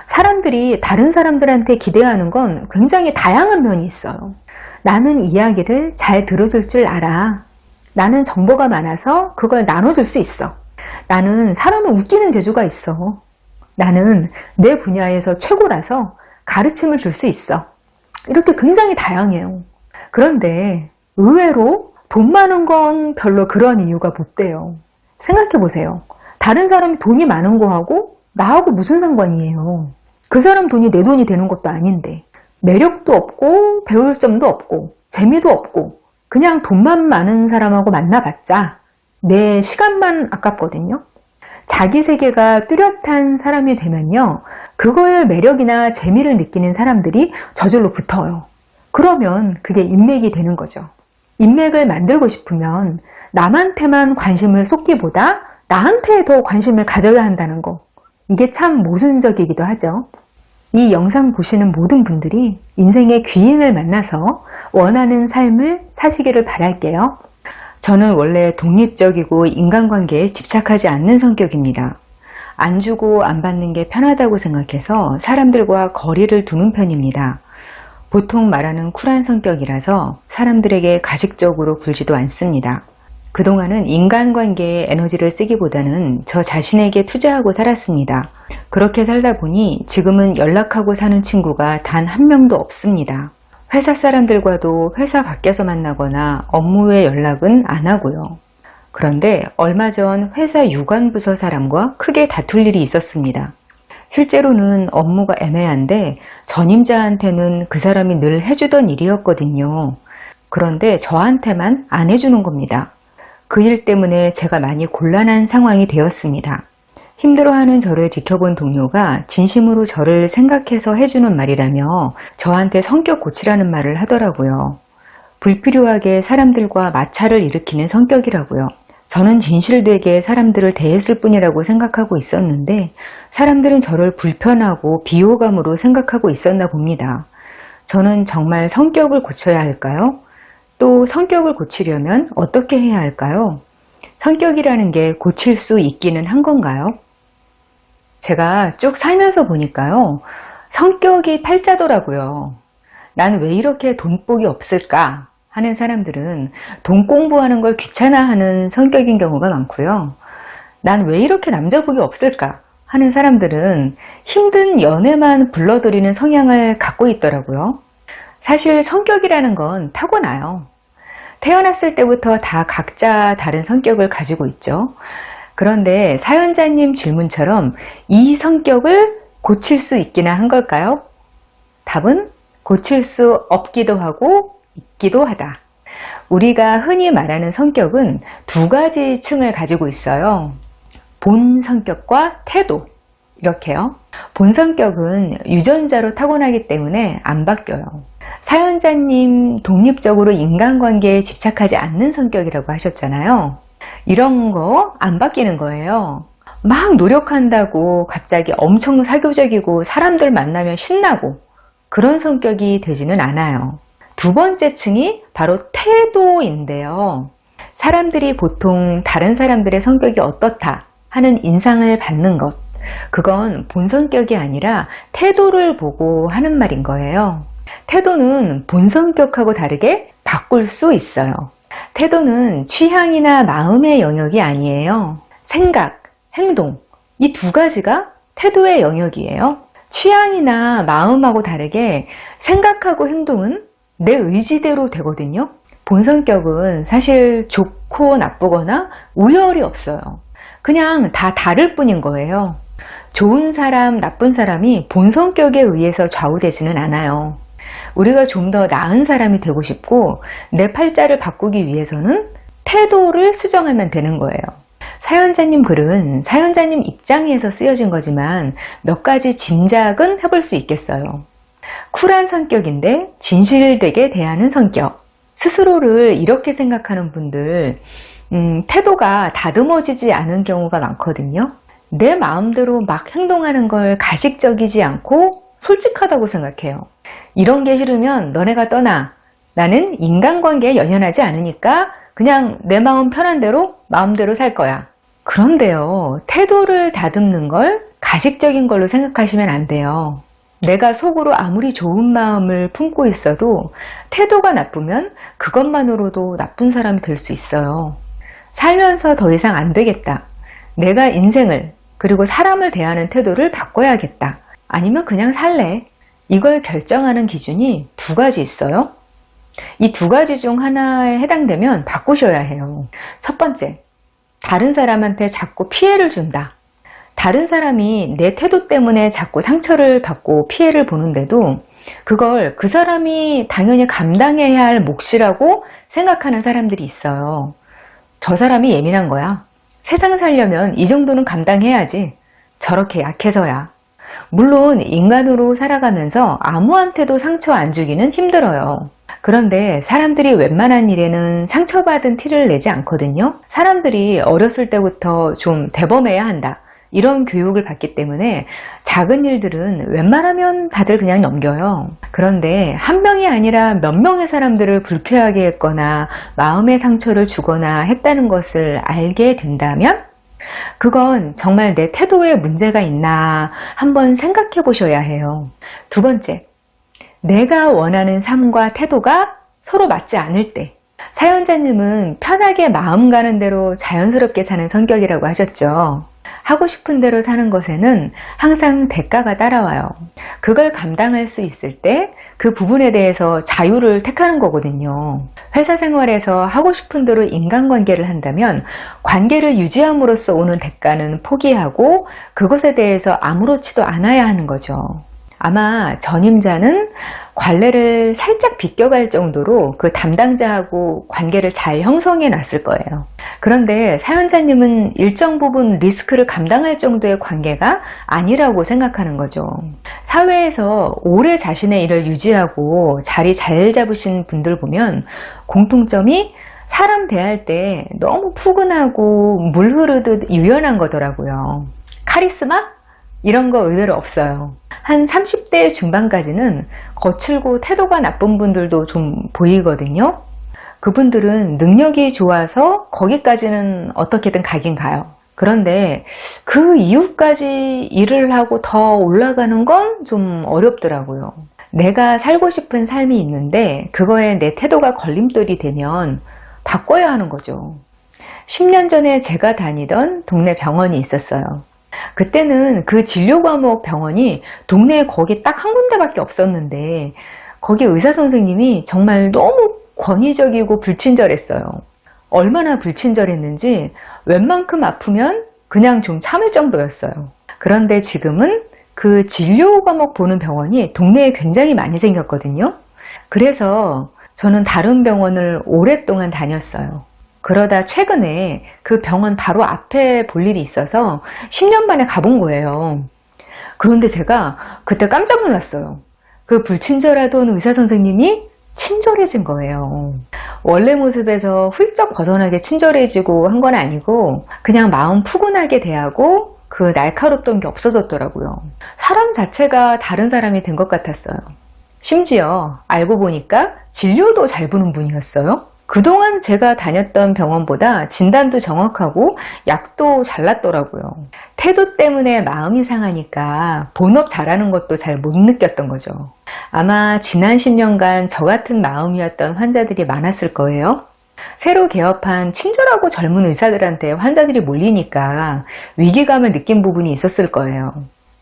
사람들이 다른 사람들한테 기대하는 건 굉장히 다양한 면이 있어요. 나는 이야기를 잘 들어줄 줄 알아. 나는 정보가 많아서 그걸 나눠줄 수 있어. 나는 사람을 웃기는 재주가 있어. 나는 내 분야에서 최고라서 가르침을 줄 수 있어. 이렇게 굉장히 다양해요. 그런데 의외로 돈 많은 건 별로 그런 이유가 못 돼요. 생각해 보세요. 다른 사람이 돈이 많은 거하고 나하고 무슨 상관이에요. 그 사람 돈이 내 돈이 되는 것도 아닌데 매력도 없고 배울 점도 없고 재미도 없고 그냥 돈만 많은 사람하고 만나봤자 내 시간만 아깝거든요. 자기 세계가 뚜렷한 사람이 되면요, 그거의 매력이나 재미를 느끼는 사람들이 저절로 붙어요. 그러면 그게 인맥이 되는 거죠. 인맥을 만들고 싶으면 남한테만 관심을 쏟기보다 나한테 더 관심을 가져야 한다는 거, 이게 참 모순적이기도 하죠. 이 영상 보시는 모든 분들이 인생의 귀인을 만나서 원하는 삶을 사시기를 바랄게요. 저는 원래 독립적이고 인간관계에 집착하지 않는 성격입니다. 안 주고 안 받는 게 편하다고 생각해서 사람들과 거리를 두는 편입니다. 보통 말하는 쿨한 성격이라서 사람들에게 가식적으로 굴지도 않습니다. 그동안은 인간관계에 에너지를 쓰기보다는 저 자신에게 투자하고 살았습니다. 그렇게 살다 보니 지금은 연락하고 사는 친구가 단 한 명도 없습니다. 회사 사람들과도 회사 밖에서 만나거나 업무 외 연락은 안 하고요. 그런데 얼마 전 회사 유관부서 사람과 크게 다툴 일이 있었습니다. 실제로는 업무가 애매한데 전임자한테는 그 사람이 늘 해주던 일이었거든요. 그런데 저한테만 안 해주는 겁니다. 그 일 때문에 제가 많이 곤란한 상황이 되었습니다. 힘들어하는 저를 지켜본 동료가 진심으로 저를 생각해서 해주는 말이라며 저한테 성격 고치라는 말을 하더라고요. 불필요하게 사람들과 마찰을 일으키는 성격이라고요. 저는 진실되게 사람들을 대했을 뿐이라고 생각하고 있었는데 사람들은 저를 불편하고 비호감으로 생각하고 있었나 봅니다. 저는 정말 성격을 고쳐야 할까요? 또 성격을 고치려면 어떻게 해야 할까요? 성격이라는 게 고칠 수 있기는 한 건가요? 제가 쭉 살면서 보니까요. 성격이 팔자더라고요. 난 왜 이렇게 돈복이 없을까 하는 사람들은 돈 공부하는 걸 귀찮아하는 성격인 경우가 많고요. 난 왜 이렇게 남자복이 없을까 하는 사람들은 힘든 연애만 불러들이는 성향을 갖고 있더라고요. 사실 성격이라는 건 타고나요. 태어났을 때부터 다 각자 다른 성격을 가지고 있죠. 그런데 사연자님 질문처럼 이 성격을 고칠 수 있기나 한 걸까요? 답은 고칠 수 없기도 하고 있기도 하다. 우리가 흔히 말하는 성격은 두 가지 층을 가지고 있어요. 본 성격과 태도. 이렇게요. 본 성격은 유전자로 타고나기 때문에 안 바뀌어요. 사연자님 독립적으로 인간관계에 집착하지 않는 성격이라고 하셨잖아요. 이런 거 안 바뀌는 거예요. 막 노력한다고 갑자기 엄청 사교적이고 사람들 만나면 신나고 그런 성격이 되지는 않아요. 두 번째 층이 바로 태도인데요. 사람들이 보통 다른 사람들의 성격이 어떻다 하는 인상을 받는 것, 그건 본 성격이 아니라 태도를 보고 하는 말인 거예요. 태도는 본 성격하고 다르게 바꿀 수 있어요. 태도는 취향이나 마음의 영역이 아니에요. 생각, 행동, 이 두 가지가 태도의 영역이에요. 취향이나 마음하고 다르게 생각하고 행동은 내 의지대로 되거든요. 본 성격은 사실 좋고 나쁘거나 우열이 없어요. 그냥 다 다를 뿐인 거예요. 좋은 사람, 나쁜 사람이 본 성격에 의해서 좌우되지는 않아요. 우리가 좀 더 나은 사람이 되고 싶고 내 팔자를 바꾸기 위해서는 태도를 수정하면 되는 거예요. 사연자님 글은 사연자님 입장에서 쓰여진 거지만 몇 가지 짐작은 해볼 수 있겠어요. 쿨한 성격인데 진실되게 대하는 성격. 스스로를 이렇게 생각하는 분들 태도가 다듬어지지 않은 경우가 많거든요. 내 마음대로 막 행동하는 걸 가식적이지 않고 솔직하다고 생각해요. 이런 게 싫으면 너네가 떠나. 나는 인간관계에 연연하지 않으니까 그냥 내 마음 편한 대로 마음대로 살 거야. 그런데요, 태도를 다듬는 걸 가식적인 걸로 생각하시면 안 돼요. 내가 속으로 아무리 좋은 마음을 품고 있어도 태도가 나쁘면 그것만으로도 나쁜 사람이 될 수 있어요. 살면서 더 이상 안 되겠다. 내가 인생을 그리고 사람을 대하는 태도를 바꿔야겠다. 아니면 그냥 살래. 이걸 결정하는 기준이 두 가지 있어요. 이 두 가지 중 하나에 해당되면 바꾸셔야 해요. 첫 번째, 다른 사람한테 자꾸 피해를 준다. 다른 사람이 내 태도 때문에 자꾸 상처를 받고 피해를 보는데도 그걸 그 사람이 당연히 감당해야 할 몫이라고 생각하는 사람들이 있어요. 저 사람이 예민한 거야. 세상 살려면 이 정도는 감당해야지. 저렇게 약해서야. 물론 인간으로 살아가면서 아무한테도 상처 안 주기는 힘들어요. 그런데 사람들이 웬만한 일에는 상처받은 티를 내지 않거든요. 사람들이 어렸을 때부터 좀 대범해야 한다. 이런 교육을 받기 때문에 작은 일들은 웬만하면 다들 그냥 넘겨요. 그런데 한 명이 아니라 몇 명의 사람들을 불쾌하게 했거나 마음의 상처를 주거나 했다는 것을 알게 된다면 그건 정말 내 태도에 문제가 있나 한번 생각해 보셔야 해요. 두 번째, 내가 원하는 삶과 태도가 서로 맞지 않을 때. 사연자님은 편하게 마음 가는 대로 자연스럽게 사는 성격이라고 하셨죠. 하고 싶은 대로 사는 것에는 항상 대가가 따라와요. 그걸 감당할 수 있을 때 그 부분에 대해서 자유를 택하는 거거든요. 회사 생활에서 하고 싶은 대로 인간관계를 한다면 관계를 유지함으로써 오는 대가는 포기하고 그것에 대해서 아무렇지도 않아야 하는 거죠. 아마 전임자는 관례를 살짝 비껴갈 정도로 그 담당자하고 관계를 잘 형성해 놨을 거예요. 그런데 사연자님은 일정 부분 리스크를 감당할 정도의 관계가 아니라고 생각하는 거죠. 사회에서 오래 자신의 일을 유지하고 자리 잘 잡으신 분들 보면 공통점이 사람 대할 때 너무 푸근하고 물 흐르듯 유연한 거더라고요. 카리스마? 이런 거 의외로 없어요. 한 30대 중반까지는 거칠고 태도가 나쁜 분들도 좀 보이거든요. 그분들은 능력이 좋아서 거기까지는 어떻게든 가긴 가요. 그런데 그 이후까지 일을 하고 더 올라가는 건 좀 어렵더라고요. 내가 살고 싶은 삶이 있는데 그거에 내 태도가 걸림돌이 되면 바꿔야 하는 거죠. 10년 전에 제가 다니던 동네 병원이 있었어요. 그때는 그 진료 과목 병원이 동네에 거기 딱 한 군데밖에 없었는데 거기 의사 선생님이 정말 너무 권위적이고 불친절했어요. 얼마나 불친절했는지 웬만큼 아프면 그냥 좀 참을 정도였어요. 그런데 지금은 그 진료 과목 보는 병원이 동네에 굉장히 많이 생겼거든요. 그래서 저는 다른 병원을 오랫동안 다녔어요. 그러다 최근에 그 병원 바로 앞에 볼 일이 있어서 10년 만에 가본 거예요. 그런데 제가 그때 깜짝 놀랐어요. 그 불친절하던 의사 선생님이 친절해진 거예요. 원래 모습에서 훌쩍 벗어나게 친절해지고 한 건 아니고 그냥 마음 푸근하게 대하고 그 날카롭던 게 없어졌더라고요. 사람 자체가 다른 사람이 된 것 같았어요. 심지어 알고 보니까 진료도 잘 보는 분이었어요. 그동안 제가 다녔던 병원보다 진단도 정확하고 약도 잘 났더라고요. 태도 때문에 마음이 상하니까 본업 잘하는 것도 잘 못 느꼈던 거죠. 아마 지난 10년간 저 같은 마음이었던 환자들이 많았을 거예요. 새로 개업한 친절하고 젊은 의사들한테 환자들이 몰리니까 위기감을 느낀 부분이 있었을 거예요.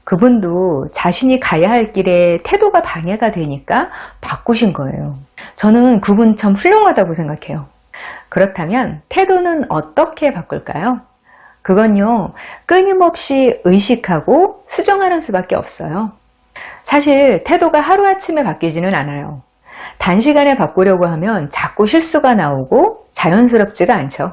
그분도 자신이 가야 할 길에 태도가 방해가 되니까 바꾸신 거예요. 저는 그분 참 훌륭하다고 생각해요. 그렇다면 태도는 어떻게 바꿀까요? 그건요, 끊임없이 의식하고 수정하는 수밖에 없어요. 사실 태도가 하루아침에 바뀌지는 않아요. 단시간에 바꾸려고 하면 자꾸 실수가 나오고 자연스럽지가 않죠.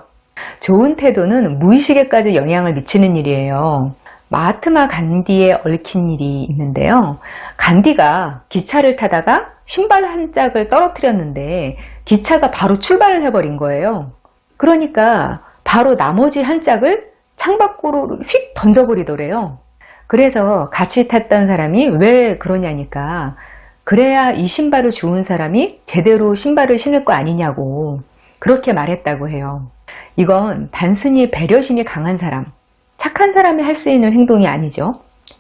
좋은 태도는 무의식에까지 영향을 미치는 일이에요. 마하트마 간디에 얽힌 일이 있는데요. 간디가 기차를 타다가 신발 한 짝을 떨어뜨렸는데 기차가 바로 출발을 해버린 거예요. 그러니까 바로 나머지 한 짝을 창밖으로 휙 던져버리더래요. 그래서 같이 탔던 사람이 왜 그러냐니까 그래야 이 신발을 주운 사람이 제대로 신발을 신을 거 아니냐고 그렇게 말했다고 해요. 이건 단순히 배려심이 강한 사람, 착한 사람이 할 수 있는 행동이 아니죠.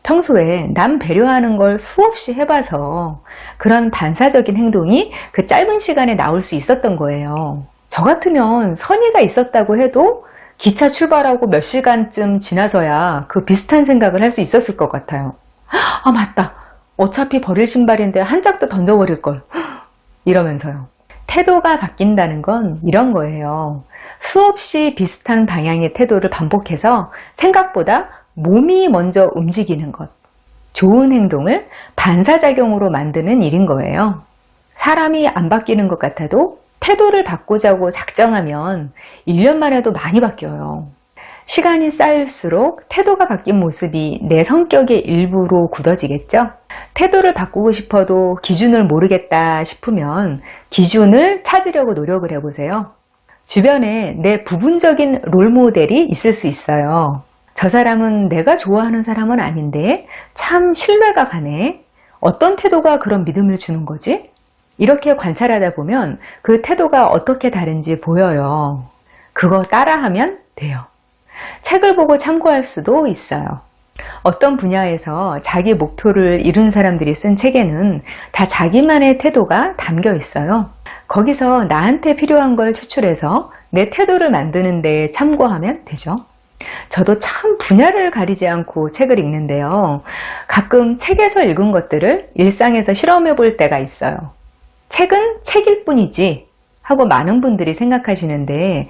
평소에 남 배려하는 걸 수없이 해봐서 그런 반사적인 행동이 그 짧은 시간에 나올 수 있었던 거예요. 저 같으면 선의가 있었다고 해도 기차 출발하고 몇 시간쯤 지나서야 그 비슷한 생각을 할 수 있었을 것 같아요. 아, 맞다. 어차피 버릴 신발인데 한 짝도 던져버릴걸. 이러면서요. 태도가 바뀐다는 건 이런 거예요. 수없이 비슷한 방향의 태도를 반복해서 생각보다 몸이 먼저 움직이는 것. 좋은 행동을 반사작용으로 만드는 일인 거예요. 사람이 안 바뀌는 것 같아도 태도를 바꾸자고 작정하면 1년만 해도 많이 바뀌어요. 시간이 쌓일수록 태도가 바뀐 모습이 내 성격의 일부로 굳어지겠죠? 태도를 바꾸고 싶어도 기준을 모르겠다 싶으면 기준을 찾으려고 노력을 해보세요. 주변에 내 부분적인 롤모델이 있을 수 있어요. 저 사람은 내가 좋아하는 사람은 아닌데 참 신뢰가 가네. 어떤 태도가 그런 믿음을 주는 거지? 이렇게 관찰하다 보면 그 태도가 어떻게 다른지 보여요. 그거 따라하면 돼요. 책을 보고 참고할 수도 있어요. 어떤 분야에서 자기 목표를 이룬 사람들이 쓴 책에는 다 자기만의 태도가 담겨 있어요. 거기서 나한테 필요한 걸 추출해서 내 태도를 만드는 데 참고하면 되죠. 저도 참 분야를 가리지 않고 책을 읽는데요. 가끔 책에서 읽은 것들을 일상에서 실험해 볼 때가 있어요. 책은 책일 뿐이지 하고 많은 분들이 생각하시는데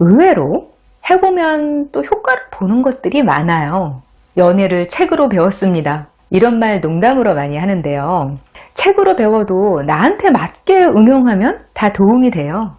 의외로 해보면 또 효과를 보는 것들이 많아요. 연애를 책으로 배웠습니다. 이런 말 농담으로 많이 하는데요. 책으로 배워도 나한테 맞게 응용하면 다 도움이 돼요.